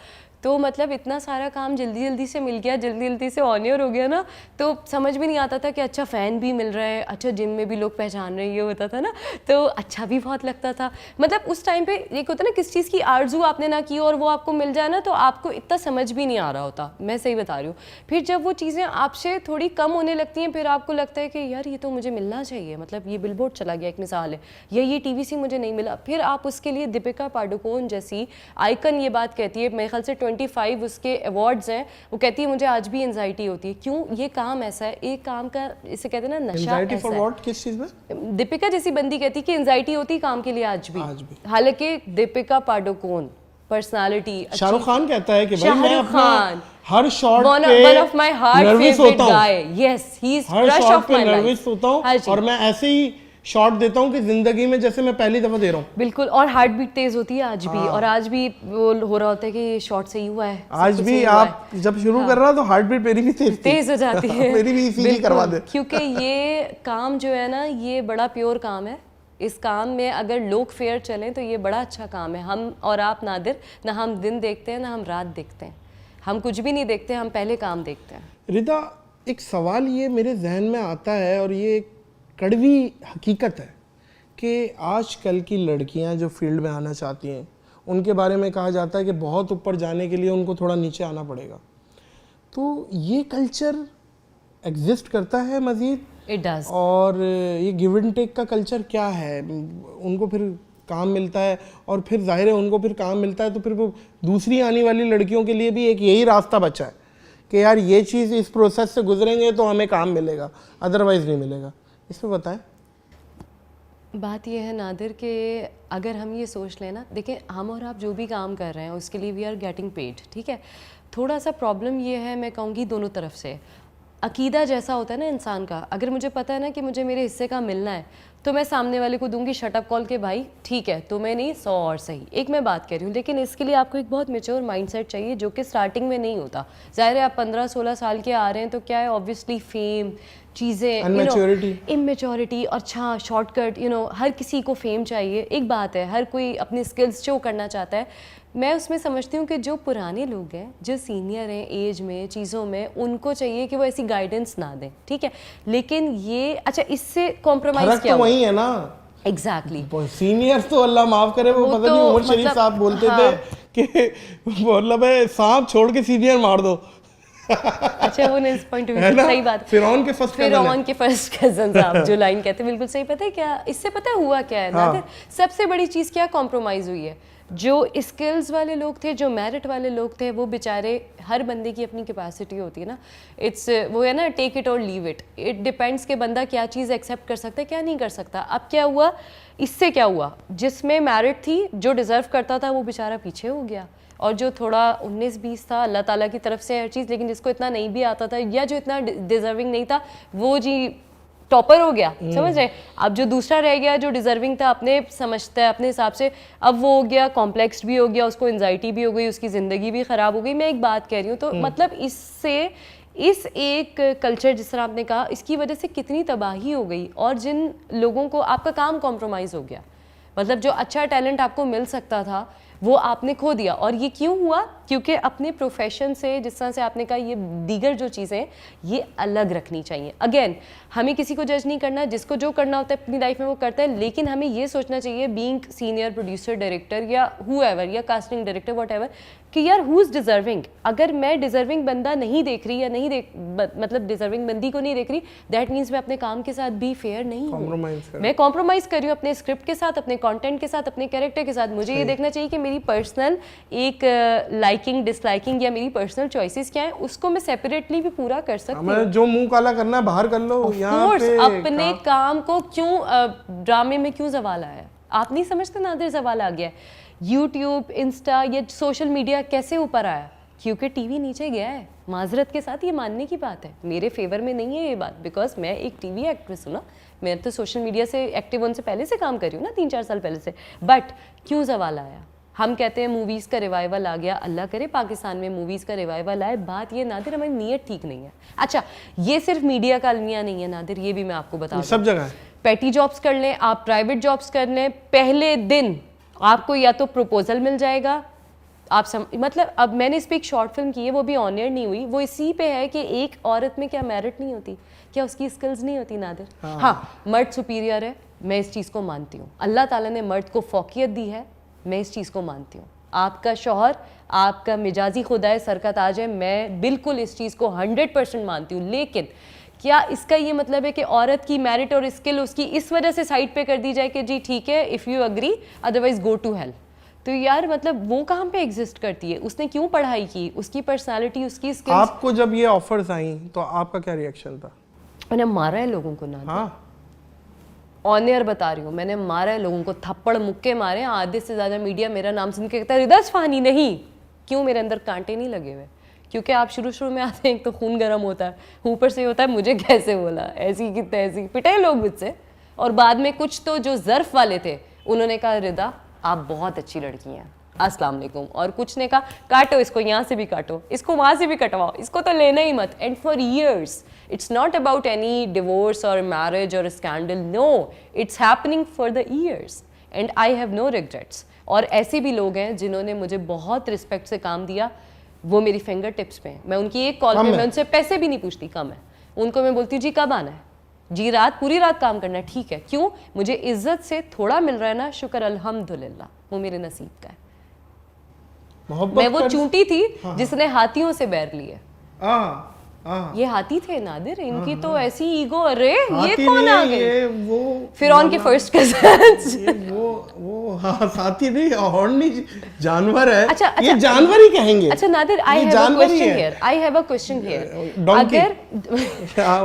तो मतलब इतना सारा काम जल्दी से मिल गया, जल्दी से ऑन एयर हो गया ना, तो समझ भी नहीं आता था कि अच्छा फ़ैन भी मिल रहा है, अच्छा जिम में भी लोग पहचान रहे हैं, ये होता था ना, तो अच्छा भी बहुत लगता था। मतलब उस टाइम पे एक होता है ना किस चीज़ की आरजू आपने ना की और वो आपको मिल जाए ना तो आपको इतना समझ भी नहीं आ रहा होता। मैं सही बता रही हूँ। फिर जब वो चीज़ें आपसे थोड़ी कम होने लगती हैं फिर आपको लगता है कि यार ये तो मुझे मिलना चाहिए, मतलब ये बिलबोर्ड चला गया एक मिसाल है, या ये TVC मुझे नहीं मिला। फिर आप उसके लिए दीपिका पाडुकोण जैसी आइकन ये बात कहती है, मेरे ख्याल से 25 उसके अवार्ड्स हैं, वो कहती है मुझे आज भी एंजाइटी होती है। क्यों? ये काम ऐसा है, एक काम का इसे कहते हैं ना नशा ऐसा है। किस चीज में? दीपिका जैसी बंदी कहती है कि एंजाइटी होती है काम के लिए आज भी। हालांकि दीपिका पाडुकोण पर्सनालिटी, शाहरुख खान कहता है कि भाई मैं अपना हर shot one of my heart favourite guy, yes he is crush of my life, nervous होता हूं और मैं ऐसे ही शॉट देता हूं कि जिंदगी में जैसे मैं पहली दफा दे रहा हूं। बिल्कुल, और हार्ट बीट तेज होती है आज भी। और आज भी वो हो रहा होता है कि ये शॉट सही हुआ है, आज भी आप जब शुरू कर रहा तो हार्ट बीट मेरी भी तेज हो जाती है। मेरी भी इसीलिए करवा दे, क्योंकि ये काम जो है ना ये बड़ा प्योर काम है। इस काम में अगर लोग फेयर चलें तो ये बड़ा अच्छा काम है। हम और आप नादिर, ना हम दिन देखते हैं ना हम रात देखते हैं, हम कुछ भी नहीं देखते, हम पहले काम देखते हैं। रिदा, एक सवाल ये मेरे जहन में आता है और ये कड़वी हकीकत है कि आजकल की लड़कियां जो फील्ड में आना चाहती हैं उनके बारे में कहा जाता है कि बहुत ऊपर जाने के लिए उनको थोड़ा नीचे आना पड़ेगा। तो ये कल्चर एग्जिस्ट करता है मज़ीद? It does. और ये गिव एंड टेक का कल्चर क्या है? उनको फिर काम मिलता है और फिर जाहिर है उनको फिर काम मिलता है तो फिर वो दूसरी आने वाली लड़कियों के लिए भी एक यही रास्ता बचा है कि यार ये चीज़ इस प्रोसेस से गुजरेंगे तो हमें काम मिलेगा, अदरवाइज नहीं मिलेगा। इस पर बताएं। बात ये है नादिर कि अगर हम ये सोच लें ना, देखिए हम और आप जो भी काम कर रहे हैं उसके लिए वी आर गेटिंग पेड, ठीक है। थोड़ा सा प्रॉब्लम ये है, मैं कहूँगी दोनों तरफ से, अकीदा जैसा होता है ना इंसान का, अगर मुझे पता है ना कि मुझे मेरे हिस्से का मिलना है तो मैं सामने वाले को दूंगी शटअप कॉल के भाई ठीक है तुम्हें नहीं 100 और सही, एक मैं बात कर रही हूँ। लेकिन इसके लिए आपको एक बहुत मेच्योर माइंडसेट चाहिए जो कि स्टार्टिंग में नहीं होता। ज़ाहिर है आप 15-16 साल के आ रहे हैं तो क्या है, ऑब्वियसली फेम चीज़ें, इमेच्योरिटी, अच्छा शॉर्टकट, हर किसी को फेम चाहिए, एक बात है, हर कोई अपनी स्किल्स शो करना चाहता है। मैं उसमें समझती हूँ कि जो पुराने लोग हैं, जो सीनियर हैं एज में, चीज़ों में, उनको चाहिए कि वो ऐसी गाइडेंस ना दें, ठीक है। लेकिन ये अच्छा, इससे कॉम्प्रोमाइज़ क्या तो वही है ना, एग्जैक्टली सीनियर तो अल्लाह माफ करे, वो पता नहीं उमर शरीफ साहब बोलते थे कि मतलब है सांप छोड़ के सीनियर मार दो। अच्छा, वो इस पॉइंट ऑफ व्यू सही बात, फिरौन के फर्स्ट कजन साहब जो लाइन कहते हैं बिल्कुल सही। पता है क्या इससे, पता है हुआ क्या है नादिर, सबसे बड़ी चीज़ क्या कॉम्प्रोमाइज़ हुई है। जो स्किल्स वाले लोग थे, जो मेरिट वाले लोग थे, वो बेचारे, हर बंदे की अपनी कैपेसिटी होती है ना, इट्स वो है ना टेक इट और लीव इट, इट डिपेंड्स कि बंदा क्या चीज़ एक्सेप्ट कर सकता है क्या नहीं कर सकता। अब क्या हुआ, इससे क्या हुआ, जिसमें मेरिट थी, जो डिज़र्व करता था वो बेचारा पीछे हो गया, और जो थोड़ा 19-20 था, अल्लाह ताला की तरफ से हर चीज़, लेकिन जिसको इतना नहीं भी आता था या जो इतना डिजर्विंग नहीं था, वो जी टॉपर हो गया, समझ रहे। अब जो दूसरा रह गया जो डिजर्विंग था, अपने समझता है अपने हिसाब से, अब वो हो गया कॉम्प्लेक्स भी हो गया, उसको एंजाइटी भी हो गई, उसकी ज़िंदगी भी ख़राब हो गई। मैं एक बात कह रही हूँ, तो मतलब इससे, इस एक कल्चर जिस तरह आपने कहा, इसकी वजह से कितनी तबाही हो गई, और जिन लोगों को आपका काम कॉम्प्रोमाइज़ हो गया, मतलब जो अच्छा टैलेंट आपको मिल सकता था वो आपने खो दिया। और ये क्यों हुआ, क्योंकि अपने प्रोफेशन से, जिस तरह से आपने कहा, ये दीगर जो चीज़ें ये अलग रखनी चाहिए। अगेन, हमें किसी को जज नहीं करना, जिसको जो करना होता है अपनी लाइफ में वो करता है, लेकिन हमें ये सोचना चाहिए बीइंग सीनियर प्रोड्यूसर, डायरेक्टर या हूएवर, या कास्टिंग डायरेक्टर, व्हाटएवर, कि यार हु इज़ डिजर्विंग। अगर मैं डिजर्विंग बंदा नहीं देख रही, या नहीं मतलब डिजर्विंग बंदी को नहीं देख रही, दैट मीन्स मैं अपने काम के साथ भी फेयर नहीं हूँ, मैं कॉम्प्रोमाइज़ कर रही हूँ अपने स्क्रिप्ट के साथ, अपने कंटेंट के साथ, अपने कैरेक्टर के साथ। मुझे ये देखना चाहिए कि मेरी पर्सनल एक लाइकिंग, डिसलाइकिंग, या मेरी पर्सनल चॉइसेस क्या है, उसको मैं सेपरेटली भी पूरा कर सकती हूँ। जो मुंह काला करना है बाहर कर लो, यहाँ पे अपने काम को क्यों ड्रामे में क्यों सवाल आया, आप नहीं समझते नादिर, सवाल आ गया है। यूट्यूब, इंस्टा, ये सोशल मीडिया कैसे ऊपर आया, क्योंकि टीवी नीचे गया है। माजरत के साथ ये मानने की बात है, मेरे फेवर में नहीं है ये बात, बिकॉज मैं एक टीवी एक्ट्रेस हूँ ना, मैं तो सोशल मीडिया से एक्टिव होने से पहले से काम कर रही हूँ ना, 3-4 साल पहले से। बट क्यों सवाल आया, हम कहते हैं मूवीज़ का रिवाइवल आ गया, अल्लाह करे पाकिस्तान में मूवीज़ का रिवाइवल आए। बात ये नादिर, हमारी नीयत ठीक नहीं है। अच्छा, ये सिर्फ मीडिया का अलमिया नहीं है नादिर, ये भी मैं आपको बता दूं, सब जगह है। पेटी जॉब्स कर लें आप, प्राइवेट जॉब्स कर लें, पहले दिन आपको या तो प्रपोजल मिल जाएगा, आप मतलब, अब मैंने इस पर एक शॉर्ट फिल्म की है, वो भी ऑन एयर नहीं हुई, वो इसी पे है कि एक औरत में क्या मेरिट नहीं होती, क्या उसकी स्किल्स नहीं होती नादिर। हाँ, मर्द सुपीरियर है, मैं इस चीज़ को मानती हूँ, अल्लाह ताला ने मर्द को फौकियत दी है, मैं इस चीज़ को मानती हूँ। आपका शौहर आपका मिजाजी खुदाए सर का ताज है, मैं बिल्कुल इस चीज़ को 100% मानती हूँ। लेकिन क्या इसका ये मतलब है कि औरत की मेरिट और स्किल उसकी इस वजह से साइड पे कर दी जाए कि जी ठीक है, if you agree otherwise go to hell. तो यार मतलब वो कहाँ पे एग्जिस्ट करती है, उसने क्यों पढ़ाई की, उसकी पर्सनालिटी, उसकी स्किल्स। आपको जब ये ऑफर्स आई तो आपका क्या रिएक्शन था? मैंने मारा है लोगों को ना, हाँ, ऑन एयर बता रही हूँ, मैंने मारा है लोगों को, थप्पड़ मुक्के मारे। आधे से ज़्यादा मीडिया मेरा नाम सुन के कहता है रिदा असफानी नहीं, क्यों मेरे अंदर कांटे नहीं लगे हुए, क्योंकि आप शुरू में आते हैं एक तो खून गर्म होता है, ऊपर से होता है मुझे कैसे बोला, ऐसी की तैसी, पिटे लोग मुझसे। और बाद में कुछ तो जो ज़र्फ वाले थे उन्होंने कहा रिदा आप बहुत अच्छी लड़की हैं, अस्सलाम वालेकुम। और कुछ ने कहा काटो इसको, यहाँ से भी काटो, इसको वहाँ से भी कटवाओ, इसको तो लेना ही मत। And for years it's not about any divorce or marriage or a scandal, no, it's happening for the years and I have no regrets। और ऐसे भी लोग हैं जिन्होंने मुझे बहुत रिस्पेक्ट से काम दिया, वो मेरी फिंगर टिप्स पे हैं, मैं उनकी एक कॉल पे, मैं उनसे पैसे भी नहीं पूछती, कम है, उनको मैं बोलती हूँ जी कब आना है, जी रात पूरी रात काम करना है, ठीक है, क्यों, मुझे इज्जत से थोड़ा मिल रहा है ना, शुक्र अल्हम्दुलिल्लाह, वो मेरे नसीब का है। मैं वो चूंटी थी जिसने हाथियों से बैर लिए, ये हाथी थे नादिर, इनकी तो ऐसी ईगो, अरे ये कौन आ गए, फिरौन के फर्स्ट कजन्स, वो हाँ साथी नहीं, हॉर्न नहीं, जानवर है। अच्छा, ये अच्छा, जानवर ही कहेंगे। अच्छा नादिर, आई have a question here, I have a question here. Donkey.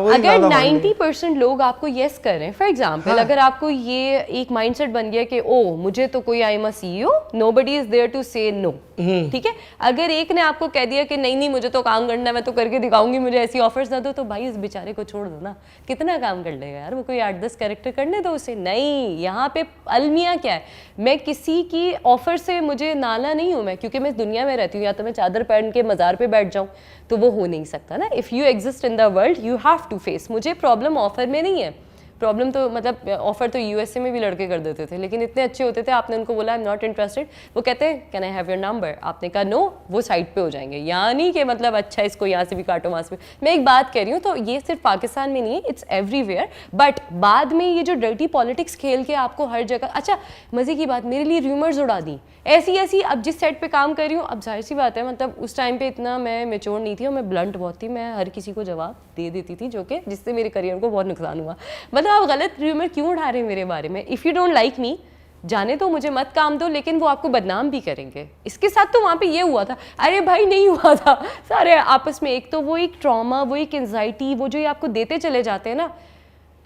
अगर 90% लोग आपको यस कर रहे हैं, फॉर एग्जांपल, हाँ। अगर आपको ये एक माइंडसेट बन गया कि ओ मुझे तो कोई, I am a CEO, nobody is there to say no, ठीक है। अगर एक ने आपको कह दिया कि नहीं नहीं मुझे तो काम करना है, मैं तो करके दिखाऊंगी, मुझे ऐसी ऑफर्स ना दो, तो भाई इस बेचारे को छोड़ दो ना, कितना काम कर लेगा यार वो, कोई 8-10 कैरेक्टर करने दो उसे। नहीं, यहाँ पे अलमिया क्या है, मैं किसी की ऑफर से मुझे नाला नहीं हूँ मैं, क्योंकि मैं इस दुनिया में रहती हूँ, या तो मैं चादर पहन के मज़ार पे बैठ जाऊँ, तो वो हो नहीं सकता ना। If you exist in the world you have to face. मुझे प्रॉब्लम ऑफर में नहीं है, प्रॉब्लम तो मतलब ऑफर तो यूएसए में भी लड़के कर देते थे, लेकिन इतने अच्छे होते थे, आपने उनको बोला आई एम नॉट इंटरेस्टेड, वो कहते हैं can I have your number, आपने कहा नो, वो साइड पे हो जाएंगे। यानी कि मतलब अच्छा इसको यहाँ से भी काटो वहाँ से भी। मैं एक बात कह रही हूँ, तो ये सिर्फ पाकिस्तान में नहीं है, इट्स एवरीवेयर। बट बाद में ये जो डर्टी पॉलिटिक्स खेल के आपको हर जगह, अच्छा मज़े की बात, मेरे लिए र्यूमर्स उड़ा दी ऐसी ऐसी। अब जिस सेट पे काम कर रही हूँ, अब जाहिर सी बात है, मतलब उस टाइम पे इतना मैं मेच्योर नहीं थी और मैं ब्लंट बहुत थी, मैं हर किसी को जवाब दे देती थी, जो कि जिससे मेरे करियर को बहुत नुकसान हुआ। मतलब आप गलत र्यूमर क्यों उठा रहे हैं मेरे बारे में? If you don't like me, जाने तो मुझे मत काम दो, लेकिन वो आपको बदनाम भी करेंगे। इसके साथ तो वहाँ पे ये हुआ था, अरे भाई नहीं हुआ था, सारे आपस में, एक तो वो एक ट्रॉमा, वो एक एंजाइटी, वो जो ये आपको देते चले जाते हैं ना,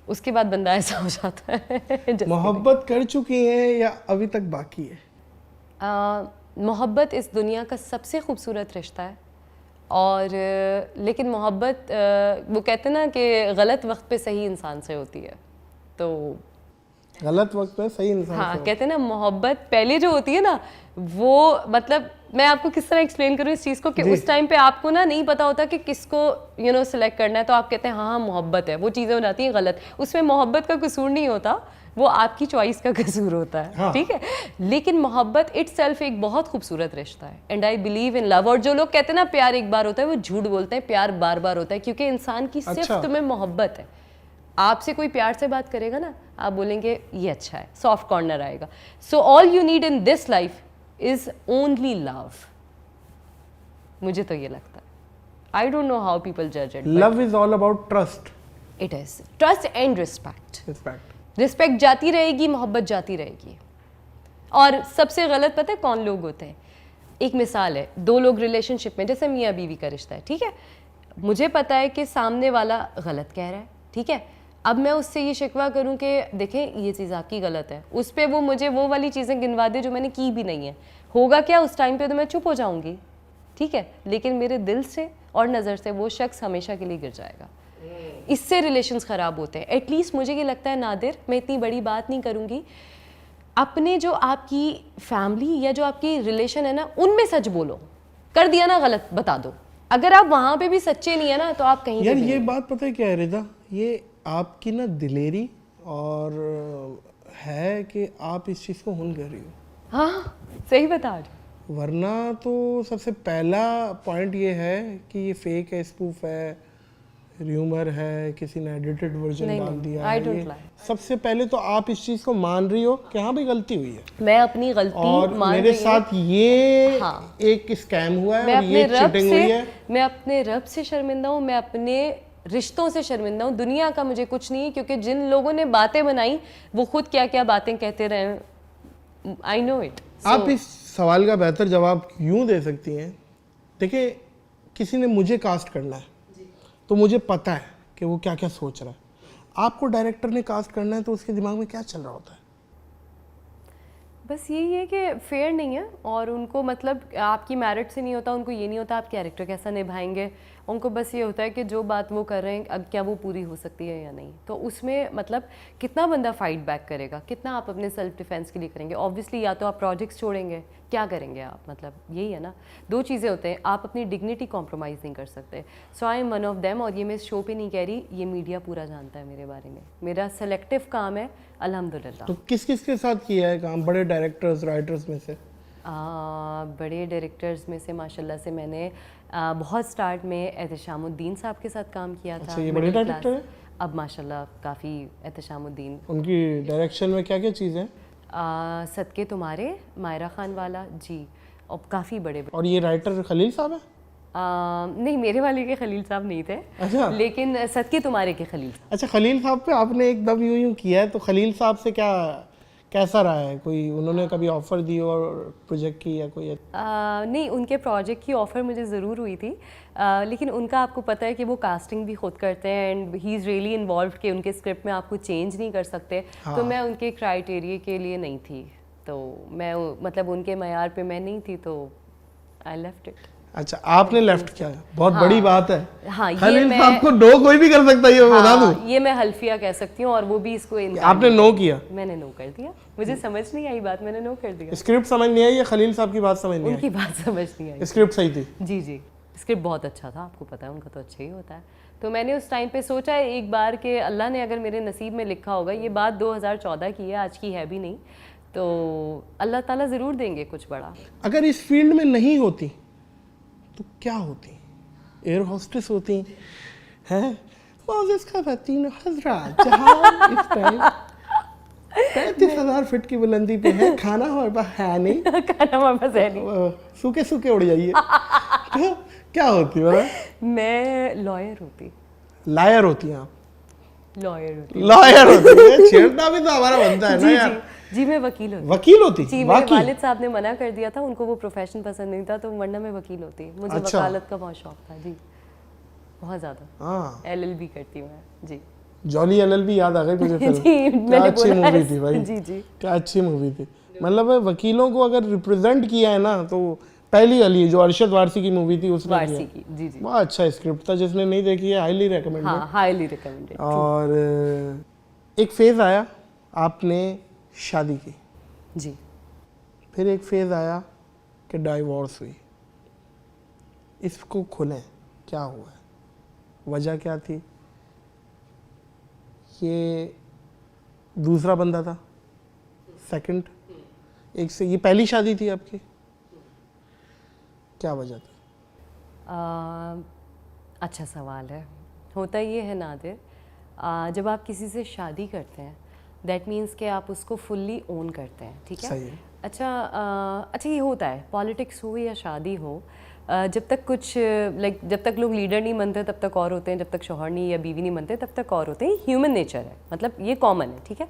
उसके बाद बंदा ऐसा हो जाता है। मोहब्बत कर चुकी हैं या अभी तक बाकी है? मोहब्बत इस दुनिया का सबसे खूबसूरत रिश्ता है, और लेकिन मोहब्बत वो कहते हैं ना कि गलत वक्त पे सही इंसान से होती है, तो गलत वक्त पे सही इंसान हाँ से। कहते हैं ना, मोहब्बत पहले जो होती है ना, वो मतलब मैं आपको किस तरह एक्सप्लेन करूँ इस चीज़ को, कि उस टाइम पे आपको ना नहीं पता होता कि किसको सेलेक्ट करना है, तो आप कहते हैं हाँ हाँ मोहब्बत है, वो चीज़ें हो जाती हैं गलत। उसमें मोहब्बत का कसूर नहीं होता, वो आपकी चॉइस का कसूर होता है। हाँ। ठीक है, लेकिन मोहब्बत इटसेल्फ एक बहुत खूबसूरत रिश्ता है, and I believe in love. और जो लोग कहते हैं ना प्यार एक बार होता है, वो झूठ बोलते हैं, प्यार बार बार होता है, क्योंकि इंसान की सिर्फ अच्छा। तुम्हें मोहब्बत है। आपसे कोई प्यार से बात करेगा ना, आप बोलेंगे ये अच्छा है, सॉफ्ट कॉर्नर आएगा। So all you need in this life is only love, मुझे तो ये लगता है। I don't know how people जज it. Love is all about trust. It is trust and respect. Respect. Respect जाती रहेगी, मोहब्बत जाती रहेगी। और सबसे गलत पता है कौन लोग होते हैं? एक मिसाल है, दो लोग रिलेशनशिप में, जैसे मियाँ बीवी का रिश्ता है, ठीक है, मुझे पता है कि सामने वाला गलत कह रहा है, ठीक है, अब मैं उससे ये शिकवा करूं कि देखें ये चीज़ आपकी गलत है, उस पर वो मुझे वो वाली चीज़ें गिनवा दे जो मैंने की भी नहीं है, होगा क्या उस टाइम पे? तो मैं चुप हो जाऊंगी, ठीक है, लेकिन मेरे दिल से और नज़र से वो शख्स हमेशा के लिए गिर जाएगा। इससे रिलेशंस ख़राब होते हैं। एटलीस्ट मुझे ये लगता है नादिर, मैं इतनी बड़ी बात नहीं करूँगी, अपने जो आपकी फैमिली या जो आपकी रिलेशन है ना, उनमें सच बोलो। कर दिया ना गलत, बता दो। अगर आप वहाँ पे भी सच्चे नहीं है ना, तो आप कहीं यार पे भी ये नहीं। बात पता है क्या है रिदा, ये आपकी ना दिलेरी और है कि आप इस चीज़ को हुन कर रही हो। हाँ सही बता रही हो। वरना तो सबसे पहला पॉइंट ये है कि ये फेक है, स्पूफ है, र्यूमर है, किसी ने एडिटेड वर्जन नहीं, डाल नहीं, दिया I है। don't ये lie. सबसे पहले तो आप इस चीज़ को मान रही हो कि हाँ भाई गलती हुई है, मैं अपनी गलती और मान मेरे रही हूँ। साथ ये हाँ। एक स्कैम हुआ है मैं और ये अपने रब चीटिंग हुई है। से, मैं अपने रब से शर्मिंदा हूँ, मैं अपने रिश्तों से शर्मिंदा हूँ। दुनिया का मुझे कुछ नहीं है, क्योंकि जिन लोगों ने बातें बनाई वो खुद क्या क्या बातें कहते रहे। I know it. आप इस सवाल का बेहतर जवाब यूं दे सकती हैं, देखिए किसी ने मुझे कास्ट करना है तो मुझे पता है कि वो क्या क्या सोच रहा है। आपको डायरेक्टर ने कास्ट करना है तो उसके दिमाग में क्या चल रहा होता है? बस यही है कि फेयर नहीं है, और उनको मतलब आपकी मेरिट से नहीं होता, उनको ये नहीं होता आप कैरेक्टर कैसा निभाएंगे, उनको बस ये होता है कि जो बात वो कर रहे हैं अब क्या वो पूरी हो सकती है या नहीं। तो उसमें मतलब कितना बंदा फाइट बैक करेगा, कितना आप अपने सेल्फ डिफेंस के लिए करेंगे। ऑब्वियसली या तो आप प्रोजेक्ट्स छोड़ेंगे, क्या करेंगे आप, मतलब यही है ना। दो चीज़ें होते हैं, आप अपनी डिग्निटी कॉम्प्रोमाइज़ नहीं कर सकते। So I am one of them, और ये मैं इस शो पे नहीं कह रही, ये मीडिया पूरा जानता है मेरे बारे में। मेरा सेलेक्टिव काम है अल्हम्दुलिल्लाह। तो किस किस के साथ किया है काम, बड़े डायरेक्टर्स राइटर्स में से? बड़े डायरेक्टर्स में से माशाल्लाह से मैंने बहुत स्टार्ट में एहतशामुद्दीन साहब के साथ काम किया था। अच्छा, ये बड़े मिडिल डायरेक्टर क्लास। हैं? अब माशाल्लाह काफ़ी एहतशामुद्दीन, उनकी डायरेक्शन में क्या क्या चीज़ है? सदके तुम्हारे, मायरा खान वाला जी, और काफ़ी बड़े और ये राइटर खलील साहब है? नहीं, मेरे वाले के खलील साहब नहीं थे। अच्छा। लेकिन सदके तुम्हारे के खलील साहब। अच्छा, खलील साहब पे आपने एकदम यूं यूं किया है, तो खलील साहब से क्या कैसा रहा है? कोई उन्होंने कभी ऑफर दी और प्रोजेक्ट की या कोई? नहीं, उनके प्रोजेक्ट की ऑफ़र मुझे ज़रूर हुई थी, लेकिन उनका आपको पता है कि वो कास्टिंग भी खुद करते हैं and he is really involve कि उनके स्क्रिप्ट में आपको चेंज नहीं कर सकते। तो मैं उनके क्राइटेरिया के लिए नहीं थी, तो मैं मतलब उनके मयार पे मैं नहीं थी, तो आई लेफ्ट इट। अच्छा, आपने लेफ्ट किया, बहुत बड़ी बात है। हाँ, ये खलील मैं साहब को नो कोई भी कर सकता है, ये मैं बता दूं। ये मैं हल्फिया कह सकती हूँ, और वो भी इसको आपने नो किया? मैंने नो कर दिया, मुझे समझ नहीं आई बात, मैंने नो कर दिया। स्क्रिप्ट समझ नहीं आई या खलील साहब की बात समझ नहीं उनकी बात समझ नहीं आई। आई? स्क्रिप्ट सही थी? जी जी, स्क्रिप्ट बहुत अच्छा था, आपको पता है उनका तो अच्छा ही होता है। तो मैंने उस टाइम पे सोचा है एक बार कि अल्लाह ने अगर मेरे नसीब में लिखा होगा, ये बात 2014 की है, आज की है भी नहीं, तो अल्लाह ताला ज़रूर देंगे कुछ बड़ा। अगर इस फील्ड में नहीं होती तो क्या होती? एयर होस्टेस होती हैं? मोज़ेस ख़वातीन हज़रात, जहां इस टाइम 35,000 फीट की बुलंदी पे है, खाना हमारे पास है नहीं, खाना हमारे पास है नहीं, सूखे सूखे उड़ जाइए। तो क्या होती है? मैं लॉयर होती। लायर होती हैं आप? लॉयर होती। लॉयर होती है, छेड़ना भी तो हमारा बनता है ना जी यार। जी, मैं वकील होती। वकील होती? जी, मेरे वालिद साहब ने मना कर दिया था, उनको वो प्रोफेशन पसंद नहीं था, तो वरना मैं वकील होती। मुझे अच्छा। वकालत का बहुत शौक था जी, बहुत ज़्यादा। हाँ, LLB करती हूँ मैं जी। जॉली LLB याद आ गई मुझे फिल्म। जी, क्या मैंने अच्छी बोला मूवी है। थी भाई। जी जी, क्या अच्छी मूवी थी। मतलब वकीलों को अगर रिप्रेजेंट किया है ना, तो पहली वाली जो अरशद वारसी की मूवी थी उसने वारसी किया। की, जी जी। बहुत अच्छा स्क्रिप्ट था, जिसने नहीं देखी है हाईली रिकमेंडेड। हाँ, हाईली रिकमेंडेड। और एक फेज आया आपने शादी की, जी। फिर एक फेज आया कि डाइवोर्स हुई। इसको खुलें, क्या हुआ है, वजह क्या थी? ये दूसरा बंदा था, सेकंड, एक से ये पहली शादी थी आपकी, क्या वजह थी? अच्छा सवाल है। होता ये है नादिर, जब आप किसी से शादी करते हैं, दैट मीन्स कि आप उसको फुल्ली ओन करते हैं, ठीक है? सही है। अच्छा ये होता है, पॉलिटिक्स हो या शादी हो, जब तक कुछ जब तक लोग लीडर नहीं बनते तब तक और होते हैं, जब तक शौहर नहीं या बीवी नहीं बनते तब तक और होते हैं। ह्यूमन नेचर है, मतलब ये कॉमन है, ठीक है?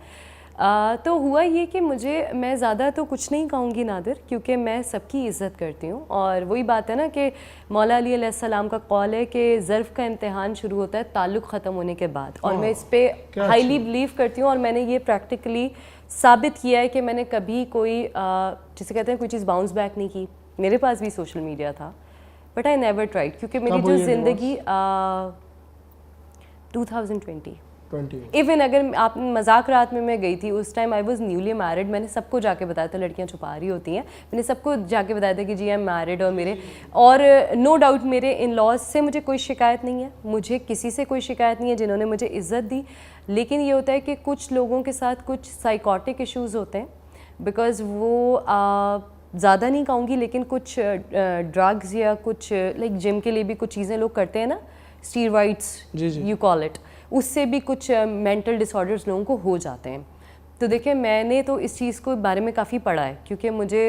तो हुआ ये कि मैं ज़्यादा तो कुछ नहीं कहूँगी नादिर, क्योंकि मैं सबकी इज़्ज़त करती हूँ, और वही बात है ना कि मौला अली अलैहिस्सलाम का कौल है कि ज़र्फ़ का इम्तिहान शुरू होता है ताल्लुक़ ख़त्म होने के बाद, और मैं इस पर हाईली बिलीव करती हूँ, और मैंने ये प्रैक्टिकली साबित किया है कि मैंने कभी कोई जिसे कहते हैं कोई चीज़ बाउंस बैक नहीं की। मेरे पास भी सोशल मीडिया था, बट आई नेवर ट्राइड, क्योंकि मेरी जो ज़िंदगी 2020 इवन अगर आप मजाक रात में मैं गई थी, उस time I was newly married, मैंने सबको जाके बताया था, लड़कियां छुपा रही होती हैं, मैंने सबको जाके बताया था कि जी आई एम मैरिड, और नो डाउट मेरे इन लॉज से मुझे कोई शिकायत नहीं है, मुझे किसी से कोई शिकायत नहीं है जिन्होंने मुझे इज़्ज़त दी। लेकिन ये होता है कि कुछ लोगों के साथ कुछ साइकोटिक इश्यूज़ होते हैं, बिकॉज़ वो ज़्यादा नहीं कहूँगी, लेकिन कुछ ड्रग्स या कुछ लाइक जिम के लिए भी कुछ चीज़ें लोग करते हैं ना, स्टीरॉइड्स यू कॉल इट, उससे भी कुछ मेंटल डिसऑर्डर्स लोगों को हो जाते हैं। तो देखिए, मैंने तो इस चीज़ को बारे में काफ़ी पढ़ा है, क्योंकि मुझे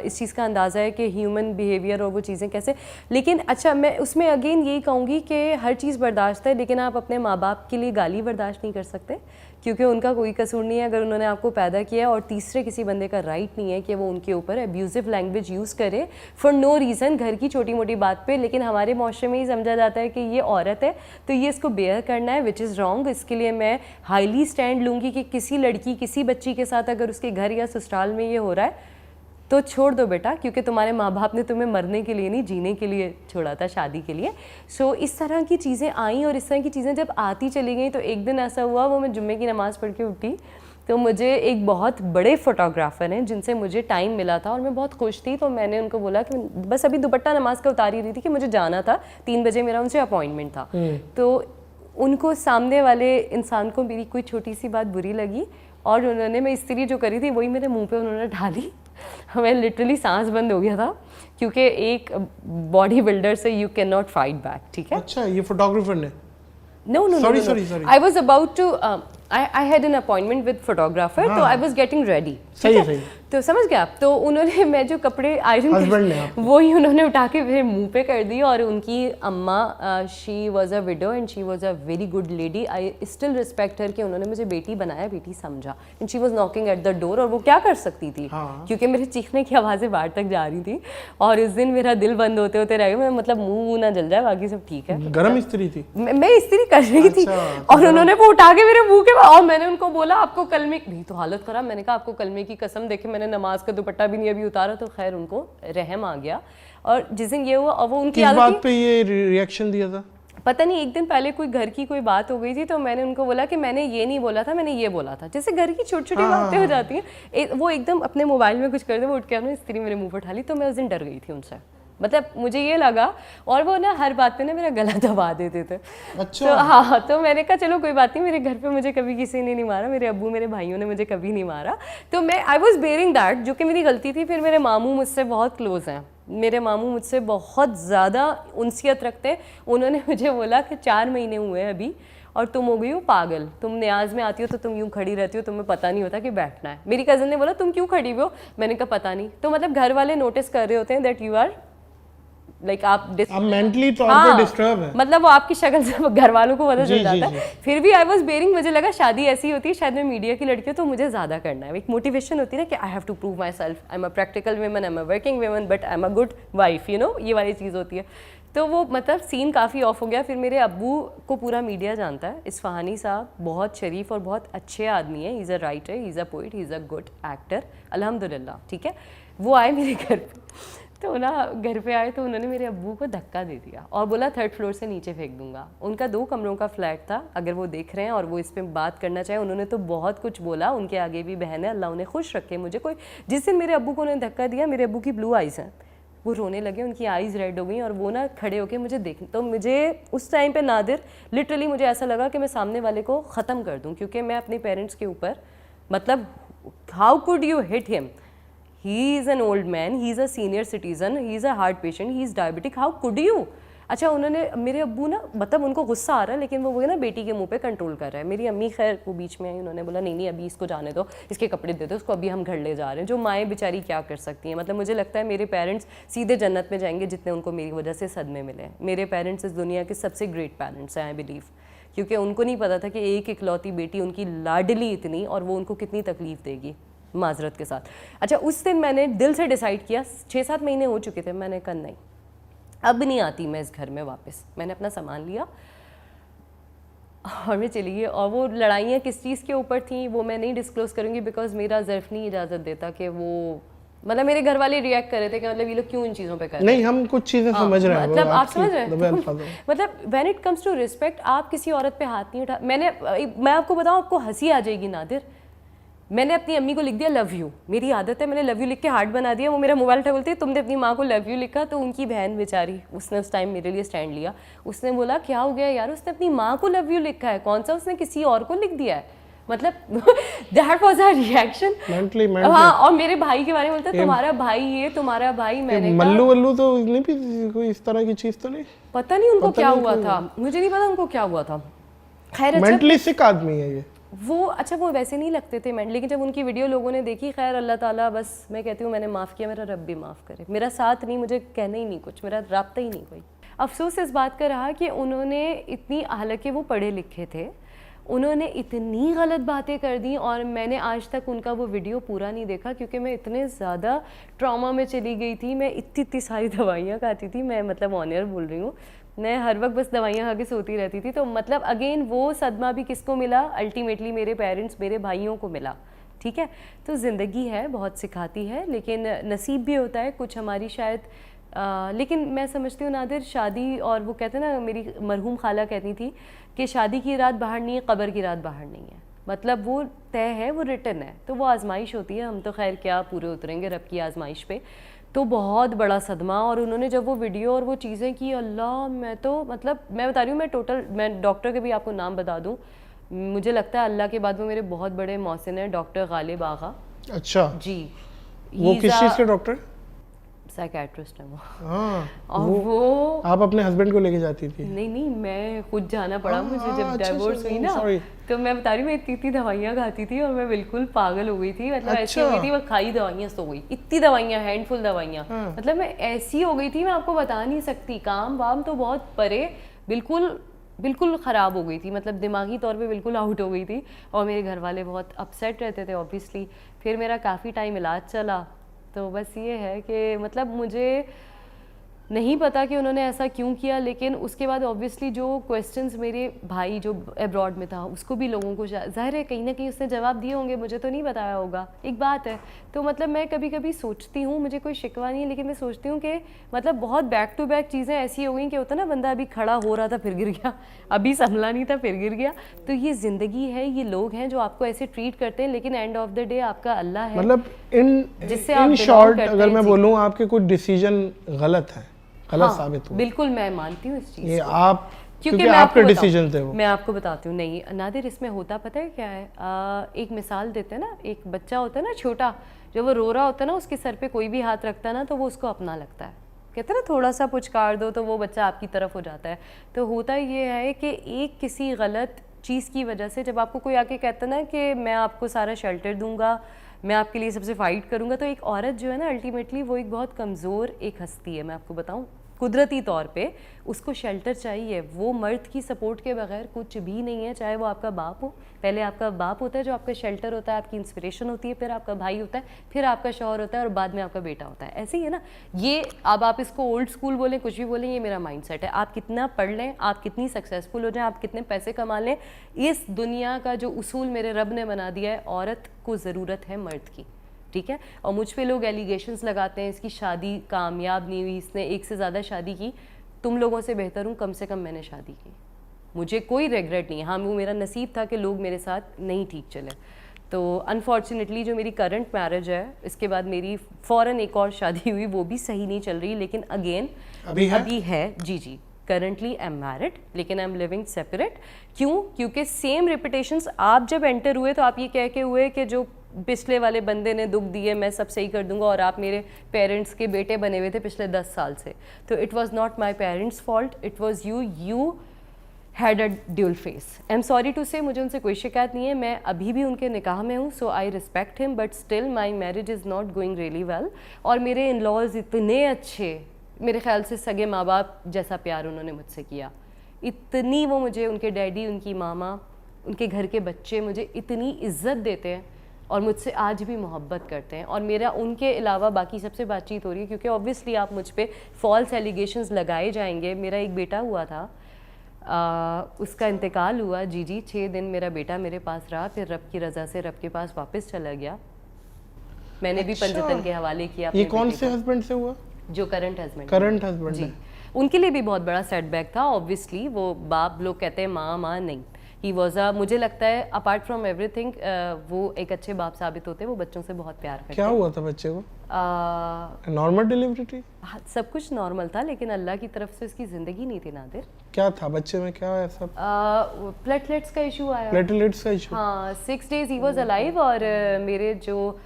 इस चीज़ का अंदाज़ा है कि ह्यूमन बिहेवियर और वो चीज़ें कैसे। लेकिन अच्छा, मैं उसमें अगेन यही कहूँगी कि हर चीज़ बर्दाश्त है, लेकिन आप अपने माँ बाप के लिए गाली बर्दाश्त नहीं कर सकते, क्योंकि उनका कोई कसूर नहीं है अगर उन्होंने आपको पैदा किया, और तीसरे किसी बंदे का राइट नहीं है कि वो उनके ऊपर अब्यूज़िव लैंग्वेज यूज़ करे फॉर नो रीज़न, घर की छोटी मोटी बात पे। लेकिन हमारे माशरे में ही समझा जाता है कि ये औरत है तो ये इसको बेयर करना है, विच इज़ रॉन्ग। इसके लिए मैं हाईली स्टैंड लूँगी कि किसी लड़की किसी बच्ची के साथ अगर उसके घर या ससुराल में ये हो रहा है तो छोड़ दो बेटा, क्योंकि तुम्हारे माँ बाप ने तुम्हें मरने के लिए नहीं, जीने के लिए छोड़ा था, शादी के लिए। सो इस तरह की चीज़ें आई, और इस तरह की चीज़ें जब आती चली गई, तो एक दिन ऐसा हुआ, वो मैं जुम्मे की नमाज़ पढ़ के उठी, तो मुझे एक बहुत बड़े फोटोग्राफ़र हैं जिनसे मुझे टाइम मिला था, और मैं बहुत खुश थी। तो मैंने उनको बोला कि बस अभी दुपट्टा नमाज का उतार ही रही थी कि मुझे जाना था, 3 बजे मेरा उनसे अपॉइंटमेंट था। तो उनको, सामने वाले इंसान को मेरी कोई छोटी सी बात बुरी लगी, और उन्होंने, मैं इस्त्री जो करी थी वही मेरे मुंह पे उन्होंने ढाली। हमें लिटरली सांस बंद हो गया था, क्योंकि एक बॉडी बिल्डर से you can not fight back, ठीक है? अच्छा, ये फोटोग्राफर ने? No. Sorry. I was about to I had an appointment with photographer, तो I was getting ready. सही है। तो समझ गया आप। तो उन्होंने मैं जो कपड़े हस्बैंड ने आयरन वो ही उन्होंने उठा के मेरे मुंह पे कर दी। और उनकी अम्मा she was a window and she was a very good lady, I still respect her कि उन्होंने मुझे बेटी बनाया, बेटी समझा। And she was knocking at the door, और वो क्या कर सकती थी क्योंकि मेरे चीखने की आवाज़ें बाहर तक जा रही थी। और उस दिन मेरा दिल बंद होते होते रह गया, मतलब मुंह ना जल जाए, बाकी सब ठीक है। गरम इस्त्री थी, मैं इस्त्री कर रही थी और उन्होंने वो उठा के मेरे मुंह के, और मैंने उनको बोला आपको कलमे नहीं तो हालत खराब, मैंने कहा आपको कलमे की कसम, देखे मैंने नमाज का दुपट्टा भी नहीं अभी उतारा। तो खैर उनको रहम आ गया। और जिस दिन ये हुआ, और वो उनकी किस बात पे ये रिएक्शन दिया था पता नहीं, एक दिन पहले कोई घर की कोई बात हो गई थी, तो मैंने उनको बोला कि मैंने ये नहीं बोला था, मैंने ये बोला था। जैसे घर की छोटी छोटी बातें हो जाती हैं, वो एकदम अपने मोबाइल में कुछ कर दे, वो उठ के उन्होंने स्त्री मेरे मुंह पर उठा ली। तो मैं उस दिन डर गई थी उनसे, मतलब मुझे ये लगा। और वो ना हर बात पे ना मेरा गला दबा देते थे। अच्छा। तो हाँ, तो मैंने कहा चलो कोई बात नहीं, मेरे घर पे मुझे कभी किसी ने नहीं मारा, मेरे अब्बू मेरे भाइयों ने मुझे कभी नहीं मारा। तो मैं आई वॉज बेयरिंग दैट, जो कि मेरी गलती थी। फिर मेरे मामू मुझसे बहुत क्लोज हैं, मेरे मामू मुझसे बहुत ज़्यादा उनसियत रखते हैं। उन्होंने मुझे बोला कि 4 महीने हुए हैं अभी और तुम हो गई हो पागल, तुम न्याज में आती हो तो तुम यूँ खड़ी रहती हो, तुम्हें पता नहीं होता कि बैठना है। मेरी कज़न ने बोला तुम क्यों खड़ी हुई हो, मैंने कहा पता नहीं। तो मतलब घर वाले नोटिस कर रहे होते हैं दैट यू आर लाइक आप मेंटली तौर पे डिस्टर्ब है, मतलब वो आपकी शक्ल से घर वालों को पता चल जाता है। फिर भी आई वॉज बेयरिंग, मुझे लगा शादी ऐसी होती है, शायद मैं मीडिया की लड़की हूँ तो मुझे ज़्यादा करना है। एक मोटिवेशन होती है ना कि I have to prove myself, I am a practical woman, I am a working woman, but I am a good wife, you know, ये वाली चीज़ होती है। तो वो मतलब सीन काफ़ी ऑफ हो गया। फिर मेरे अब्बू को पूरा मीडिया जानता है, इस्फहानी साहब बहुत शरीफ और बहुत अच्छे आदमी है, he is a writer, he is a poet, he is a good actor, अल्हम्दुलिल्लाह, ठीक है। वो आए मेरे घर पे, तो ना घर पे आए तो उन्होंने मेरे अब्बू को धक्का दे दिया और बोला 3rd फ्लोर से नीचे फेंक दूंगा। उनका 2 कमरों का फ्लैट था, अगर वो देख रहे हैं और वो इस पर बात करना चाहे, उन्होंने तो बहुत कुछ बोला, उनके आगे भी बहन है, अल्लाह उन्हें खुश रखे। मुझे कोई, जिस दिन मेरे अब्बू को उन्होंने धक्का दिया, मेरे अब्बू की ब्लू आइज़ हैं, वो रोने लगे, उनकी आइज़ रेड हो गई और वो ना खड़े होके मुझे देख, तो मुझे उस टाइम पे नादिर लिटरली मुझे ऐसा लगा कि मैं सामने वाले को ख़त्म कर दूँ, क्योंकि मैं अपने पेरेंट्स के ऊपर, मतलब how could you hit him, he is an old man, he is a senior citizen, he is a heart patient, he is diabetic, how could you। अच्छा, उन्होंने, मेरे अब्बू ना, मतलब उनको गुस्सा आ रहा है लेकिन वो ना बेटी के मुंह पे कंट्रोल कर रहा है। मेरी अम्मी खैर वो बीच में आई, उन्होंने बोला नहीं नहीं अभी इसको जाने दो, इसके कपड़े दे दो, उसको अभी हम घर ले जा रहे हैं। जो माएँ बेचारी क्या कर सकती हैं, मतलब मुझे लगता है मेरे पेरेंट्स सीधे जन्नत में जाएंगे जितने उनको मेरी वजह से सदमे मिले। मेरे पेरेंट्स इस दुनिया के सबसे ग्रेट पेरेंट्स हैं, आई बिलीव, क्योंकि उनको नहीं पता था कि एक इकलौती बेटी उनकी लाडली इतनी, और वो उनको कितनी तकलीफ़ देगी, माजरत के साथ। अच्छा, उस दिन मैंने दिल से डिसाइड किया, 6-7 महीने हो चुके थे, मैंने कहा नहीं अब नहीं आती मैं इस घर में वापस। मैंने अपना सामान लिया और मैं चली गई। और वो लड़ाइयाँ किस चीज़ के ऊपर थी वो मैं नहीं डिस्क्लोज करूँगी, बिकॉज मेरा ज़र्फ नहीं इजाज़त देता कि वो, मतलब मेरे घर वाले रिएक्ट कर रहे थे कि मतलब ये लोग क्यों इन चीज़ों पे कर रहे हैं। नहीं, हम कुछ चीज़ें समझ रहे हैं, मतलब आप समझ रहे हैं मतलब when it comes to respect, आप किसी औरत पे हाथ नहीं उठा। मैं आपको बताऊँ, आपको हंसी आ जाएगी नादिर, मैंने अपनी अम्मी को लिख दिया लव यू, मेरी आदत है, मैंने लव यू लिख के हार्ट बना दिया। वो मेरा मोबाइल उठा, बोलती है तुमने अपनी माँ को लव यू लिखा। तो उनकी बहन बेचारी, उसने उस टाइम मेरे लिए स्टैंड लिया, उसने बोला क्या हो गया यार, उसने अपनी माँ को लव यू लिखा है, कौन सा उसने किसी और को लिख दिया है, मतलब दैट वाज आवर रिएक्शन। हाँ, और मेरे भाई के बारे में बोलते तुम्हारा भाई ये, तुम्हारा भाई, मैंने मल्लू वल्लू तो नहीं भी कोई इस तरह की चीज तो नहीं, पता नहीं उनको क्या हुआ था, मुझे नहीं पता उनको क्या हुआ था। खैर मेंटली सिक आदमी है ये वो। अच्छा, वो वैसे नहीं लगते थे मेंटली, लेकिन जब उनकी वीडियो लोगों ने देखी, खैर अल्लाह ताला, बस मैं कहती हूँ मैंने माफ़ किया, मेरा रब भी माफ़ करे। मेरा साथ नहीं, मुझे कहना ही नहीं कुछ, मेरा राब्ता ही नहीं कोई। अफसोस इस बात का रहा कि उन्होंने इतनी, हालांकि वो पढ़े लिखे थे, उन्होंने इतनी गलत बातें कर दी। और मैंने आज तक उनका वो वीडियो पूरा नहीं देखा, क्योंकि मैं इतने ज़्यादा ट्रॉमा में चली गई थी। मैं इतनी सारी दवाइयाँ खाती थी, मैं मतलब ऑन एयर बोल रही हूँ, मैं हर वक्त बस दवाइयाँ खा के सोती रहती थी। तो मतलब अगेन वो सदमा भी किसको मिला, अल्टीमेटली मेरे पेरेंट्स, मेरे भाइयों को मिला, ठीक है। तो ज़िंदगी है, बहुत सिखाती है, लेकिन नसीब भी होता है कुछ हमारी शायद। लेकिन मैं समझती हूँ नादिर, शादी, और वो कहते हैं ना, मेरी मरहूम खाला कहती थी कि शादी की रात बाहर नहीं है, कब्र की रात बाहर नहीं है, मतलब वो तय है, वो रिटर्न है। तो वो आजमाइश होती है, हम तो खैर क्या पूरे उतरेंगे रब की आजमाइश पे। तो बहुत बड़ा सदमा। और उन्होंने जब वो वीडियो और वो चीज़ें की, अल्लाह, मैं तो मतलब मैं बता रही हूँ, मैं टोटल, मैं डॉक्टर के भी आपको नाम बता दूँ, मुझे लगता है अल्लाह के बाद वो मेरे बहुत बड़े मोहसिन हैं, डॉक्टर गालिब आगा। अच्छा जी, वो किस चीज़ के डॉक्टर? साइकेट्रिस्ट है वो। हाँ, और वो आप अपने हस्बैंड को लेके जाती थी? नहीं, मैं खुद जाना पड़ा मुझे जब अच्छा, डिवोर्स हुई ना, sorry। तो मैं बता रही हूँ, मैं इतनी दवाइयाँ खाती थी और मैं बिल्कुल पागल हो गई थी। मतलब ऐसी हो गई थी, मैं खाई दवाइयाँ सो गई, इतनी दवाइयाँ, हैंडफुल दवाइयाँ। मतलब मैं ऐसी हो गई थी, मैं आपको बता नहीं सकती। काम वाम तो बहुत परे, बिल्कुल ख़राब हो गई थी, मतलब दिमागी तौर पे बिल्कुल आउट हो गई थी। और मेरे घर वाले बहुत अपसेट रहते थे ऑब्वियसली। फिर मेरा काफ़ी टाइम इलाज चला। तो बस ये है कि मतलब मुझे नहीं पता कि उन्होंने ऐसा क्यों किया, लेकिन उसके बाद ऑब्वियसली जो क्वेश्चंस मेरे भाई जो अब्रॉड में था उसको भी लोगों को ज़ाहिर है कहीं ना कहीं उसने जवाब दिए होंगे, मुझे तो नहीं बताया होगा, एक बात है। तो मतलब मैं कभी कभी सोचती हूँ, मुझे कोई शिकवा नहीं है, लेकिन मैं सोचती हूँ कि मतलब बहुत बैक टू बैक चीज़ें ऐसी हो गई कि होता ना, बंदा अभी खड़ा हो रहा था फिर गिर गया, अभी संभला नहीं था फिर गिर गया। तो ये ज़िंदगी है, ये लोग हैं जो आपको ऐसे ट्रीट करते हैं, लेकिन एंड ऑफ द डे आपका अल्लाह है। मतलब जिससे आप इन belong शॉर्ट करते अगर हैं, मैं जी। बोलूँ आपके कुछ डिसीजन गलत है, गलत साबित हुआ। बिल्कुल मैं मानती हूँ इस चीज़ ये को। आप क्योंकि मैं आपके आपको डिसीजन थे वो। मैं आपको बताती हूँ। नहीं नादिर, इसमें होता पता है क्या है, एक मिसाल देते हैं ना, एक बच्चा होता है ना छोटा, जब वो रो रहा होता है ना, उसके सर पे कोई भी हाथ रखता है ना तो वो उसको अपना लगता है। कहते हैं ना, थोड़ा सा पुचकार दो तो वो बच्चा आपकी तरफ हो जाता है। तो होता ये है कि एक किसी गलत चीज़ की वजह से जब आपको कोई आके कहता है ना कि मैं आपको सारा शेल्टर दूंगा, मैं आपके लिए सबसे फाइट करूंगा, तो एक औरत जो है ना, अल्टीमेटली वो एक बहुत कमज़ोर एक हस्ती है। मैं आपको बताऊं, कुदरती तौर पे उसको शेल्टर चाहिए। वो मर्द की सपोर्ट के बगैर कुछ भी नहीं है, चाहे वो आपका बाप हो। पहले आपका बाप होता है जो आपका शेल्टर होता है, आपकी इंस्पिरेशन होती है, फिर आपका भाई होता है, फिर आपका शौहर होता है और बाद में आपका बेटा होता है। ऐसे ही है ना ये। अब आप इसको ओल्ड स्कूल बोलें, कुछ भी बोलें, ये मेरा माइंडसेट है। आप कितना पढ़ लें, आप कितनी सक्सेसफुल हो जाएं, आप कितने पैसे कमा लें, इस दुनिया का जो उसूल मेरे रब ने बना दिया है, औरत को ज़रूरत है मर्द की, ठीक है। और मुझ पे लोग एलिगेशंस लगाते हैं, इसकी शादी कामयाब नहीं हुई, इसने एक से ज़्यादा शादी की। तुम लोगों से बेहतर हूँ, कम से कम मैंने शादी की, मुझे कोई रिग्रेट नहीं है। हाँ, वो मेरा नसीब था कि लोग मेरे साथ नहीं ठीक चले। तो अनफॉर्चुनेटली जो मेरी करंट मैरिज है, इसके बाद मेरी फ़ौरन एक और शादी हुई, वो भी सही नहीं चल रही, लेकिन अगेन अभी है जी। करंटली आई एम मैरिड, लेकिन आई एम लिविंग सेपरेट। क्यों? क्योंकि सेम रेपुटेशंस आप जब एंटर हुए तो आप ये कह के हुए कि जो पिछले वाले बंदे ने दुख दिए मैं सब सही कर दूंगा, और आप मेरे पेरेंट्स के बेटे बने हुए थे पिछले 10 साल से। तो it was not my parents fault, it was you had a dual face. I am sorry to say, मुझे उनसे कोई शिकायत नहीं है, मैं अभी भी उनके निकाह में हूँ, so I respect him, but still my marriage is not going really well. और मेरे इन लॉज इतने अच्छे, मेरे ख्याल से सगे माँ बाप जैसा प्यार उन्होंने मुझसे किया, इतनी वो मुझे, उनके डैडी, उनकी मामा, उनके घर के बच्चे मुझे इतनी इज्जत देते हैं और मुझसे आज भी मोहब्बत करते हैं। और मेरा उनके अलावा बाकी सबसे बातचीत हो रही है, क्योंकि ऑब्वियसली आप मुझ पे फॉल्स एलिगेशंस लगाए जाएंगे। मेरा एक बेटा हुआ था, उसका इंतकाल हुआ जी 6 दिन मेरा बेटा मेरे पास रहा, फिर रब की रज़ा से रब के पास वापस चला गया। मैंने भी पंजतन के हवाले किया। ये कौन से हस्बैंड से हुआ? जो करंट हस्बैंड हस्बैंड जी, उनके लिए भी बहुत बड़ा सेटबैक था ऑब्वियसली। वो बाप लोग कहते हैं माँ नहीं, ही वॉज अ, मुझे लगता है अपार्ट फ्रॉम एवरीथिंग वो एक अच्छे बाप साबित होते हैं। वो बच्चों से बहुत प्यार करते हैं। क्या हुआ था बच्चे को? नॉर्मल डिलीवरी थी? सब कुछ नॉर्मल था, लेकिन अल्लाह की तरफ से उसकी ज़िंदगी नहीं थी नादिर। क्या था बच्चे में, क्या है सब? प्लेटलेट्स का इशू आया। प्लेटलेट्स का इशू? हाँ, 6 days ही वॉज अलाइव। और मेरे जो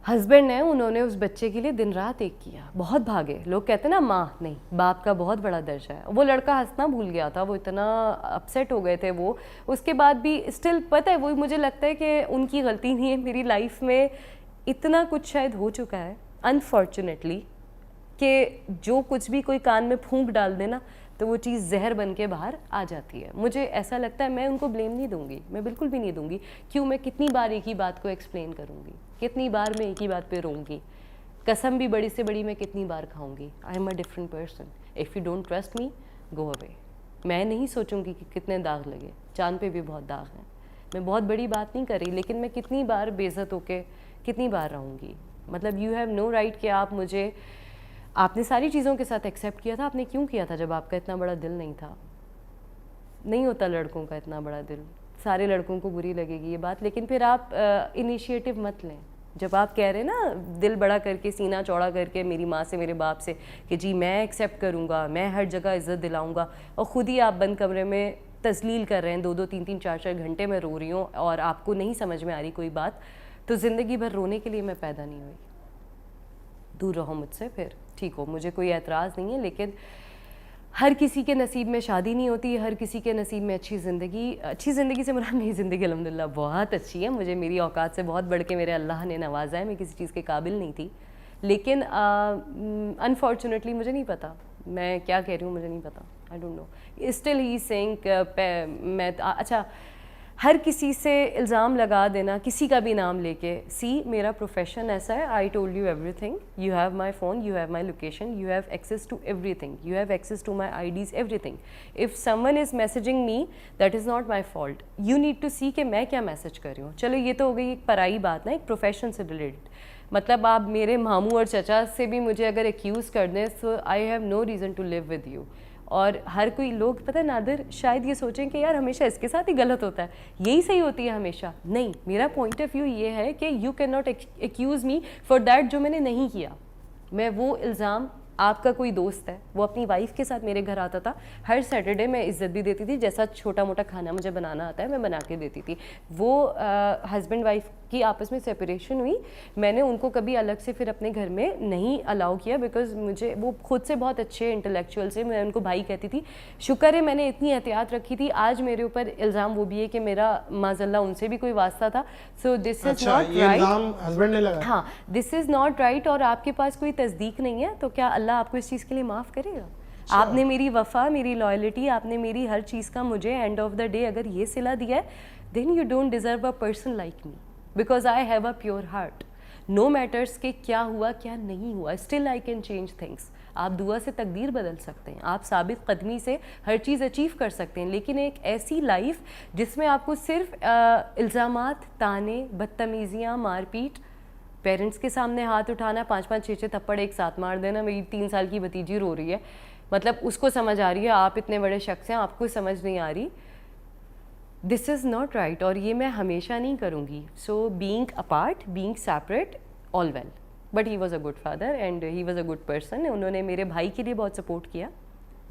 हस्बैंड हैं उन्होंने उस बच्चे के लिए दिन रात एक किया, बहुत भागे। लोग कहते हैं ना माँ नहीं, बाप का बहुत बड़ा दर्जा है। वो लड़का हंसना भूल गया था, वो इतना अपसेट हो गए थे वो। उसके बाद भी स्टिल पता है, वो मुझे लगता है कि उनकी गलती नहीं है। मेरी लाइफ में इतना कुछ शायद हो चुका है अनफॉर्चुनेटली कि जो कुछ भी कोई कान में फूंक डाल देना तो वो चीज़ जहर बन के बाहर आ जाती है। मुझे ऐसा लगता है, मैं उनको ब्लेम नहीं दूंगी, मैं बिल्कुल भी नहीं दूंगी। क्यों? मैं कितनी बार एक ही बात को एक्सप्लेन करूंगी, कितनी बार मैं एक ही बात पे रोऊंगी, कसम भी बड़ी से बड़ी मैं कितनी बार खाऊंगी। आई am a different person, if you don't trust me go away. मैं नहीं सोचूंगी कि कितने दाग लगे, चांद पे भी बहुत दाग हैं। मैं बहुत बड़ी बात नहीं कर रही, लेकिन मैं कितनी बार बेइज्जत होके कितनी बार रहूँगी। मतलब यू हैव नो राइट कि आप मुझे, आपने सारी चीज़ों के साथ एक्सेप्ट किया था। आपने क्यों किया था जब आपका इतना बड़ा दिल नहीं था? नहीं होता लड़कों का इतना बड़ा दिल, सारे लड़कों को बुरी लगेगी ये बात, लेकिन फिर आप इनिशिएटिव मत लें। जब आप कह रहे हैं ना दिल बड़ा करके, सीना चौड़ा करके मेरी माँ से, मेरे बाप से कि जी मैं एक्सेप्ट करूँगा, मैं हर जगह इज़्ज़त दिलाऊँगा, और ख़ुद ही आप बंद कमरे में तस्लील कर रहे हैं, 2-2 3-3 4-4 घंटे में रो रही हूँ और आपको नहीं समझ में आ रही कोई बात, तो ज़िंदगी भर रोने के लिए मैं पैदा नहीं हुई। दूर रहो मुझसे, फिर ठीक हो, मुझे कोई एतराज़ नहीं है। लेकिन हर किसी के नसीब में शादी नहीं होती, हर किसी के नसीब में अच्छी ज़िंदगी से मुराद मेरी ज़िंदगी अल्हम्दुलिल्लाह बहुत अच्छी है। मुझे मेरी औकात से बहुत बढ़ के मेरे अल्लाह ने नवाजा है, मैं किसी चीज़ के काबिल नहीं थी। लेकिन अनफॉर्चुनेटली मुझे नहीं पता मैं क्या कह रही हूँ, मुझे नहीं पता, आई don't no. Still he saying मैं अच्छा, हर किसी से इल्ज़ाम लगा देना, किसी का भी नाम लेके, मेरा प्रोफेशन ऐसा है, I told you everything, you have my phone, you have my location, you have access to everything, you have access to my IDs, everything. If someone is messaging me, that is not my fault, you need to see कि मैं क्या मैसेज कर रही हूँ। चलो ये तो हो गई एक पराई बात ना, एक प्रोफेशन से रिलेटेड। मतलब आप मेरे मामू और चचा से भी मुझे अगर एक्यूज़ कर दें, so I have no reason to live with you. और हर कोई लोग, पता है नादिर, शायद ये सोचें कि यार हमेशा इसके साथ ही गलत होता है, यही सही होती है हमेशा। नहीं, मेरा पॉइंट ऑफ व्यू ये है कि you can not accuse me for that जो मैंने नहीं किया। मैं वो इल्ज़ाम, आपका कोई दोस्त है, वो अपनी वाइफ के साथ मेरे घर आता था, हर सैटरडे मैं इज़्ज़त भी देती थी, जैसा छोटा मोटा खाना मुझे बनाना आता है मैं बना के देती थी। वो हस्बैंड वाइफ की आपस में सेपरेशन हुई, मैंने उनको कभी अलग से फिर अपने घर में नहीं अलाउ किया, बिकॉज मुझे वो खुद से बहुत अच्छे इंटेलेक्चुअल से, मैं उनको भाई कहती थी। शुक्र है मैंने इतनी एहतियात रखी थी। आज मेरे ऊपर इल्ज़ाम वो भी है कि मेरा माज़ल्लाह उनसे भी कोई वास्ता था। So this is not right. Husband ने लगाया? हाँ, दिस इज़ नॉट राइट। और आपके पास कोई तस्दीक नहीं है तो क्या अल्लाह आपको इस चीज़ के लिए माफ़ करेगा? आपने मेरी वफ़ा, मेरी लॉयल्टी, आपने मेरी हर चीज़ का मुझे एंड ऑफ द डे अगर ये सिला दिया है, then you don't deserve a person like me, because I have a pure heart. No matters के क्या हुआ क्या नहीं हुआ, still I can change things. आप दुआ से तकदीर बदल सकते हैं, आप साबित कदमी से हर चीज़ अचीव कर सकते हैं, लेकिन एक ऐसी लाइफ जिसमें आपको सिर्फ इल्ज़ामात, ताने, बदतमीज़ियाँ, मारपीट, पेरेंट्स के सामने हाथ उठाना, 5-5, 6-6 थप्पड़ एक साथ मार देना। मेरी 3 साल की भतीजी रो रही है, मतलब उसको समझ आ रही है, आप इतने बड़े शख्स हैं, आपको समझ नहीं आ रही। दिस इज़ नॉट राइट, और ये मैं हमेशा नहीं करूँगी। So being apart, being separate, all well, but he was a good father and he was a good person. उन्होंने मेरे भाई के लिए बहुत सपोर्ट किया।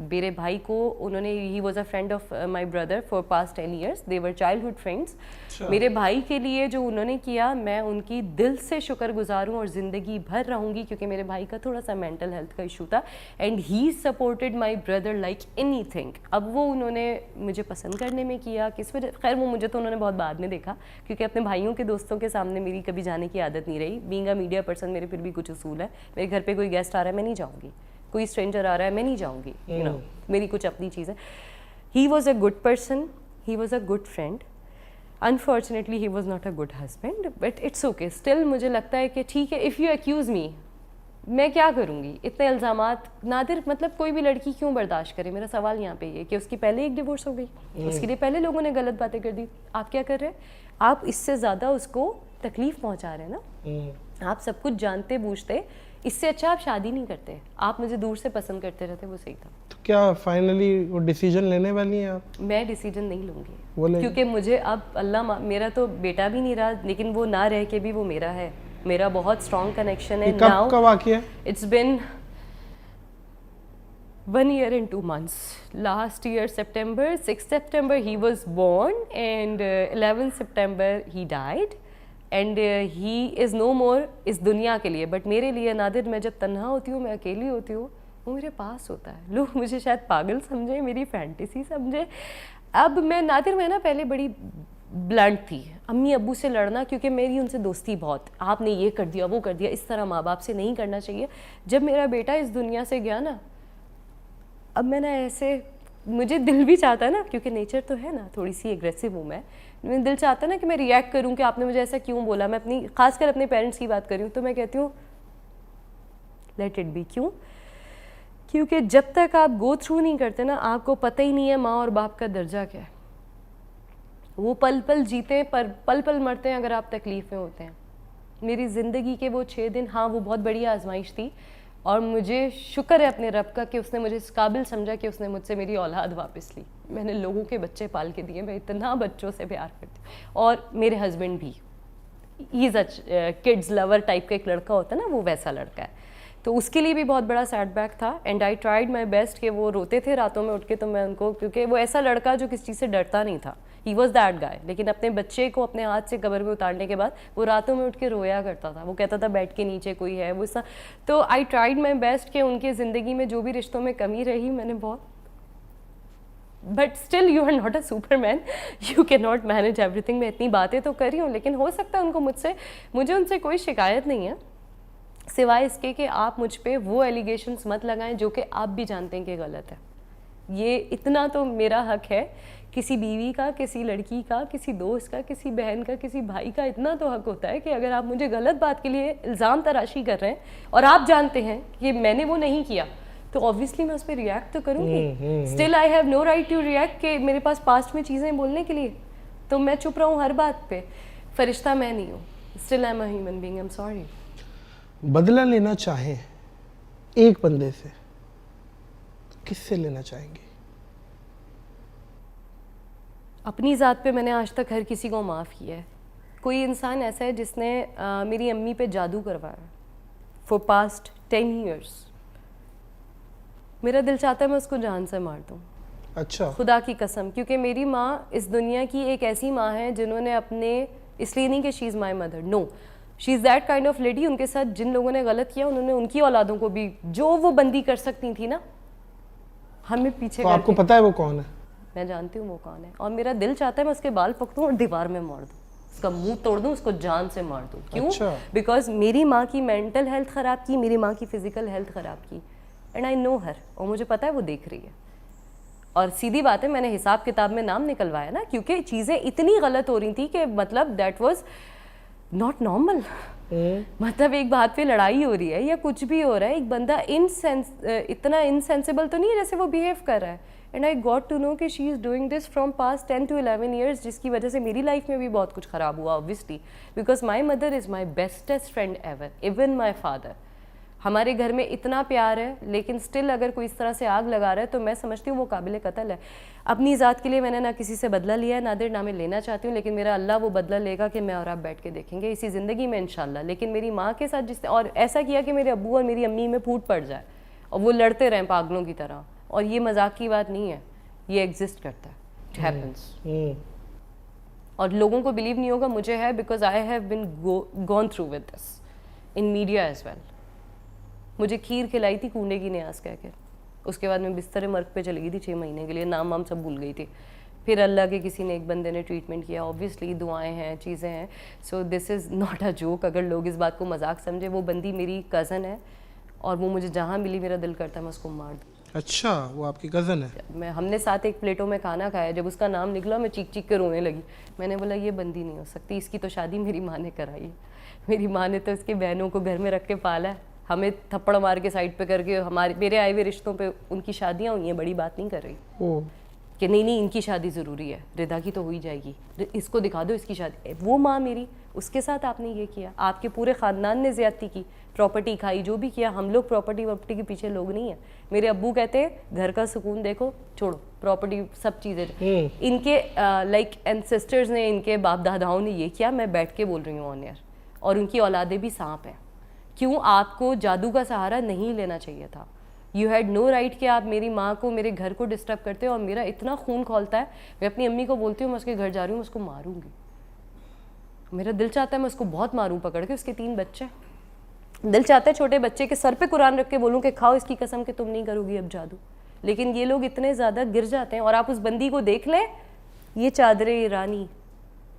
मेरे भाई को उन्होंने, he was a friend of my brother for past 10 years, they were childhood friends. मेरे भाई के लिए जो उन्होंने किया, मैं उनकी दिल से शुक्रगुजार हूँ और ज़िंदगी भर रहूँगी, क्योंकि मेरे भाई का थोड़ा सा मेंटल हेल्थ का इशू था and he supported my brother like any thing. अब वो उन्होंने मुझे पसंद करने में किया, किस वजह, खैर वो मुझे तो उन्होंने बहुत बाद में देखा, क्योंकि अपने भाइयों के दोस्तों के सामने मेरी कभी जाने की आदत नहीं रही। बीइंग अ मीडिया पर्सन मेरे फिर भी कुछ उसूल है, मेरे घर पर कोई गेस्ट आ रहा है मैं नहीं जाऊँगी, कोई स्ट्रेंजर आ रहा है मैं नहीं जाऊँगी, यू नो, मेरी कुछ अपनी चीज़ है। He was a good person, he was a good friend. Unfortunately he was not a good husband, but it's okay. Still मुझे लगता है कि ठीक है, इफ़ यू एक्यूज़ मी, मैं क्या करूँगी? इतने इल्ज़ामात, नादिर, मतलब कोई भी लड़की क्यों बर्दाश्त करे? मेरा सवाल यहाँ पे ये कि उसकी पहले एक डिवोर्स हो गई, उसके लिए पहले लोगों ने गलत बातें कर दी, आप क्या कर रहे हैं? आप इससे ज़्यादा उसको तकलीफ़ पहुँचा रहे हैं ना। आप सब कुछ जानते बूझते, इससे अच्छा आप शादी नहीं करते, आप मुझे दूर से पसंद करते रहते, वो सही था। तो क्या फाइनली वो डिसीजन लेने वाली हैं आप? मैं डिसीजन नहीं लूँगी, क्योंकि मुझे अब अल्लाह, मेरा तो बेटा भी नहीं रहा, लेकिन वो ना रह के भी वो मेरा है, मेरा बहुत स्ट्रॉन्ग कनेक्शन है। कब का वाक़या है? It's been 1 year and 2 months. Last year September, 6th September he was born and 11th September he died. And he is no more इस दुनिया के लिए, बट मेरे लिए नादिर, मैं जब तन्हा होती हूँ, मैं अकेली होती हूँ, वो मेरे पास होता है। लोग मुझे शायद पागल समझे, मेरी फैंटेसी समझे। अब मैं नादिर, मैं ना पहले बड़ी ब्लंट थी, अम्मी अब्बू से लड़ना, क्योंकि मेरी उनसे दोस्ती बहुत, आपने ये कर दिया वो कर दिया, इस तरह माँ बाप से नहीं करना चाहिए। जब मेरा बेटा इस दुनिया से गया ना, अब मैं ना ऐसे, मुझे दिल भी चाहता है ना, क्योंकि नेचर तो है ना, थोड़ी सी एग्रेसिव हूँ मैं, मेरा दिल चाहता है ना कि मैं रिएक्ट करूँ कि आपने मुझे ऐसा क्यों बोला। मैं अपनी, खासकर अपने पेरेंट्स की बात कर रही हूँ, तो मैं कहती हूँ लेट इट बी। क्यों? क्योंकि जब तक आप गो थ्रू नहीं करते ना, आपको पता ही नहीं है माँ और बाप का दर्जा क्या है। वो पल पल जीते हैं, पर पल पल मरते हैं अगर आप तकलीफ़ में होते हैं। मेरी ज़िंदगी के वो 6 दिन, हाँ वो बहुत बड़ी आजमाइश थी, और मुझे शुक्र है अपने रब का कि उसने मुझे इस काबिल समझा कि उसने मुझसे मेरी औलाद वापस ली। मैंने लोगों के बच्चे पाल के दिए, मैं इतना बच्चों से प्यार करती हूँ। और मेरे हस्बैंड भी, he is a kids lover type का एक लड़का होता है ना, वो वैसा लड़का है। तो उसके लिए भी बहुत बड़ा सेटबैक था and I tried my best कि वो रोते थे रातों में उठ के, तो मैं उनको, क्योंकि वो ऐसा लड़का जो किसी चीज़ से डरता नहीं था, ही वॉज दैट गाय। लेकिन अपने बच्चे को अपने हाथ से कब्र में उतारने के बाद वो रातों में उठ के रोया करता था, वो कहता था बेड के नीचे कोई है वो सा। तो आई ट्राइड माई बेस्ट कि उनकी ज़िंदगी में जो भी रिश्तों में कमी रही मैंने बहुत, but still you are not a superman, you can not manage everything. मैं इतनी बातें तो कर रही हूँ, लेकिन हो सकता है उनको मुझे उनसे कोई शिकायत नहीं है, सिवाय इसके कि आप मुझ पे वो एलिगेशंस मत लगाएं जो कि आप भी जानते हैं कि गलत है। ये इतना तो मेरा हक है, किसी बीवी का, किसी लड़की का, किसी दोस्त का, किसी बहन का, किसी भाई का इतना तो हक होता है कि अगर आप मुझे गलत बात के लिए इल्ज़ाम तराशी कर रहे हैं और आप जानते हैं कि मैंने वो नहीं किया, तो ऑब्वियसली मैं उस पर रिएक्ट तो करूँगी। Still I have no right to react कि मेरे पास पास्ट में चीज़ें बोलने के लिए, तो मैं चुप रहा हूँ हर बात पे। फरिश्ता मैं नहीं हूँ, still I am a human being, I am sorry. बदला लेना चाहें एक बंदे से, किससे लेना चाहेंगे? अपनी ज़ात पे मैंने आज तक हर किसी को माफ़ किया है। कोई इंसान ऐसा है जिसने मेरी अम्मी पे जादू करवाया फॉर पास्ट 10 years, मेरा दिल चाहता है मैं उसको जान से मार दूँ। अच्छा, खुदा की कसम, क्योंकि मेरी माँ इस दुनिया की एक ऐसी माँ है जिन्होंने अपने, इसलिए नहीं कि she is my mother, no, she is that kind of lady, उनके साथ जिन लोगों ने गलत किया उन्होंने उनकी औलादों को भी जो वो बंदी कर सकती थी ना, हमें पीछे तो आपको पता है वो कौन है? मैं जानती हूँ वो कौन है, और मेरा दिल चाहता है मैं उसके बाल पकड़ूँ और दीवार में मार दूँ, उसका मुंह तोड़ दूँ, उसको जान से मार दूँ। क्यों? अच्छा। बिकॉज मेरी माँ की मेंटल हेल्थ ख़राब की, मेरी माँ की फिजिकल हेल्थ ख़राब की, एंड आई नो हर, और मुझे पता है वो देख रही है। और सीधी बात है, मैंने हिसाब किताब में नाम निकलवाया ना, क्योंकि चीज़ें इतनी गलत हो रही थी कि मतलब दैट वाज नॉट नॉर्मल। मतलब एक बात पे लड़ाई हो रही है या कुछ भी हो रहा है, एक बंदा इतना इनसेंसिबल तो नहीं है जैसे वो बिहेव कर रहा है, and I got to know कि she is doing this from past 10 to 11 years, जिसकी वजह से मेरी लाइफ में भी बहुत कुछ ख़राब हुआ obviously, because my mother is my bestest friend ever, even my father. हमारे घर में इतना प्यार है, लेकिन स्टिल अगर कोई इस तरह से आग लगा रहा है तो मैं समझती हूँ वो काबिल कत्ल है। अपनी ज़ात के लिए मैंने ना किसी से बदला लिया है, नादिर ना मैं लेना चाहती हूँ, लेकिन मेरा अल्लाह वो बदला लेगा कि मैं और आप बैठ के देखेंगे इसी ज़िंदगी में इंशाल्लाह। लेकिन मेरी माँ के साथ जिसने और ऐसा किया कि मेरे अब्बू और मेरी अम्मी में फूट पड़ जाए और वो लड़ते रहें पागलों की तरह, और ये मजाक की बात नहीं है, ये एग्जिस्ट करता है, इट हैपेंस। और लोगों को बिलीव नहीं होगा, मुझे है, because I have been gone through with this in media as well. मुझे खीर खिलाई थी कूड़े की न्याज कह के, उसके बाद मैं बिस्तर मर्ग पे चली गई थी 6 महीने के लिए, नाम वाम सब भूल गई थी। फिर अल्लाह के किसी ने, एक बंदे ने ट्रीटमेंट किया, ऑब्वियसली दुआएं हैं, चीज़ें हैं, so this is not a joke. अगर लोग इस बात को मजाक समझे, वो बंदी मेरी कज़न है और वो मुझे जहाँ मिली मेरा दिल करता है मैं उसको मार दूँ। अच्छा, वो आपकी कज़न है? हमने साथ एक प्लेटों में खाना खाया, जब उसका नाम निकला मैं चीख चीख के रोने लगी। मैंने बोला ये बंदी नहीं हो सकती, इसकी तो शादी मेरी माँ ने कराई है, मेरी माँ ने तो इसकी बहनों को घर में रख के पाला है, हमें थप्पड़ मार के साइड पे करके मेरे आए हुए रिश्तों पे उनकी शादियाँ हुई हैं, बड़ी बात नहीं कर रही कि नहीं इनकी शादी ज़रूरी है, रिदा की तो हो ही जाएगी, इसको दिखा दो इसकी शादी। वो माँ मेरी, उसके साथ आपने ये किया, आपके पूरे ख़ानदान ने ज़्यादती की, प्रॉपर्टी खाई, जो भी किया। हम लोग प्रॉपर्टी के पीछे लोग नहीं हैं। मेरे अब्बू कहते हैं घर का सुकून देखो, छोड़ो प्रॉपर्टी सब चीज़ें। इनके लाइक एंसेस्टर्स ने, इनके बाप दादाओं ने ये किया, मैं बैठ के बोल रही हूँ ऑन एयर, और उनकी औलादे भी सांप हैं। क्यों? आपको जादू का सहारा नहीं लेना चाहिए था। यू हैड नो राइट कि आप मेरी माँ को, मेरे घर को डिस्टर्ब करते हो, और मेरा इतना खून खौलता है, मैं अपनी अम्मी को बोलती हूँ मैं उसके घर जा रही हूँ, मैं उसको मारूंगी। मेरा दिल चाहता है मैं उसको बहुत मारूं पकड़ के, उसके 3 बच्चे। दिल चाहता है छोटे बच्चे के सर पे कुरान रख के बोलूँ कि खाओ इसकी कसम कि तुम नहीं करोगी अब जादू। लेकिन ये लोग इतने ज़्यादा गिर जाते हैं। और आप उस बंदी को देख लें, ये चादरें ईरानी,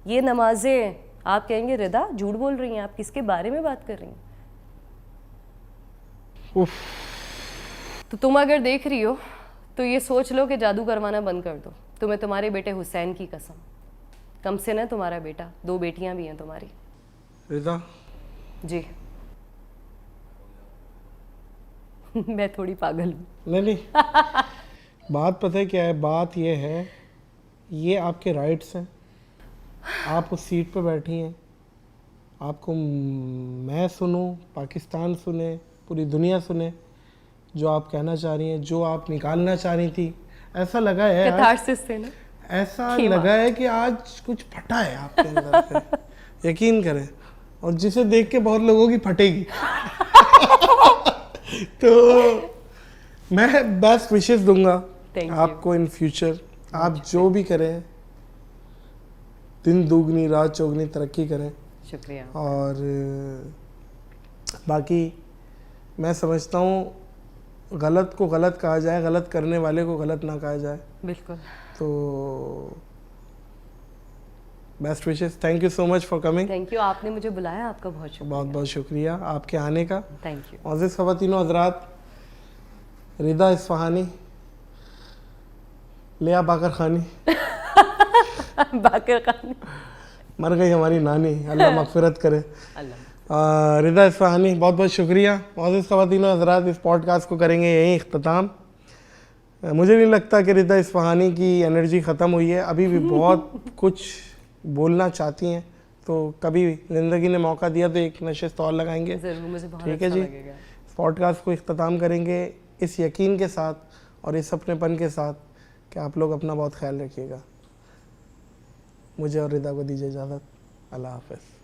ये नमाजें, आप कहेंगे रिदा झूठ बोल रही हैं, आप किसके बारे में बात कर रही हैं? तो तुम अगर देख रही हो तो ये सोच लो कि जादू करवाना बंद कर दो। तुम्हें तुम्हारे बेटे हुसैन की कसम, कम से न तुम्हारा बेटा, 2 बेटियां भी हैं तुम्हारी। रिदा जी मैं थोड़ी पागल हूँ। नहीं बात पता है क्या है, बात ये है, ये आपके राइट्स हैं, आप उस सीट पे बैठी हैं, आपको मैं सुनूं, पाकिस्तान सुने, पूरी दुनिया सुने जो आप कहना चाह रही हैं, जो आप निकालना चाह रही थी। ऐसा लगा है कैथारसिस से ना, ऐसा लगा है कि आज कुछ फटा है आपके अंदर से। यकीन करें, और जिसे देख के बहुत लोगों की फटेगी। तो मैं बेस्ट विशेस दूंगा आपको इन फ्यूचर। आप जो भी करें दिन दुगनी रात चौगनी तरक्की करें। शुक्रिया। और बाकी मैं समझता हूँ गलत को गलत कहा जाए, गलत करने वाले को गलत ना कहा जाए। बिल्कुल। तो best wishes, thank you so much for coming. Thank you, आपने मुझे बुलाया, आपका बहुत शुक्रिया। बहुत बहुत शुक्रिया आपके आने का। Thank you. मोअज़्ज़िज़ ख़वातीन व हज़रात, रिदा इस्फ़हानी, लिया बाकर खानी बाकर खानी मर गई हमारी नानी, अल्लाह मग़फ़िरत करे। अल्लाह। रिदा इस्फ़हानी, बहुत बहुत शुक्रिया। मोअज़्ज़िज़ ख़वातीन व हज़रात, इस पॉडकास्ट को करेंगे यहीं इख्तिताम। मुझे नहीं लगता कि रिदा इस्फ़हानी की एनर्जी ख़त्म हुई है, अभी भी बहुत कुछ बोलना चाहती हैं। तो कभी ज़िंदगी ने मौका दिया तो एक नशिस्त और लगाएंगे। ज़रूर, मुझे बहुत ठीक है अच्छा जी। लगेगा। इस पॉडकास्ट को इख्तिताम करेंगे इस यकीन के साथ और इस अपनेपन के साथ कि आप लोग अपना बहुत ख्याल रखिएगा। मुझे और रिदा को दीजिए इजाज़त। अल्लाह हाफ़िज़।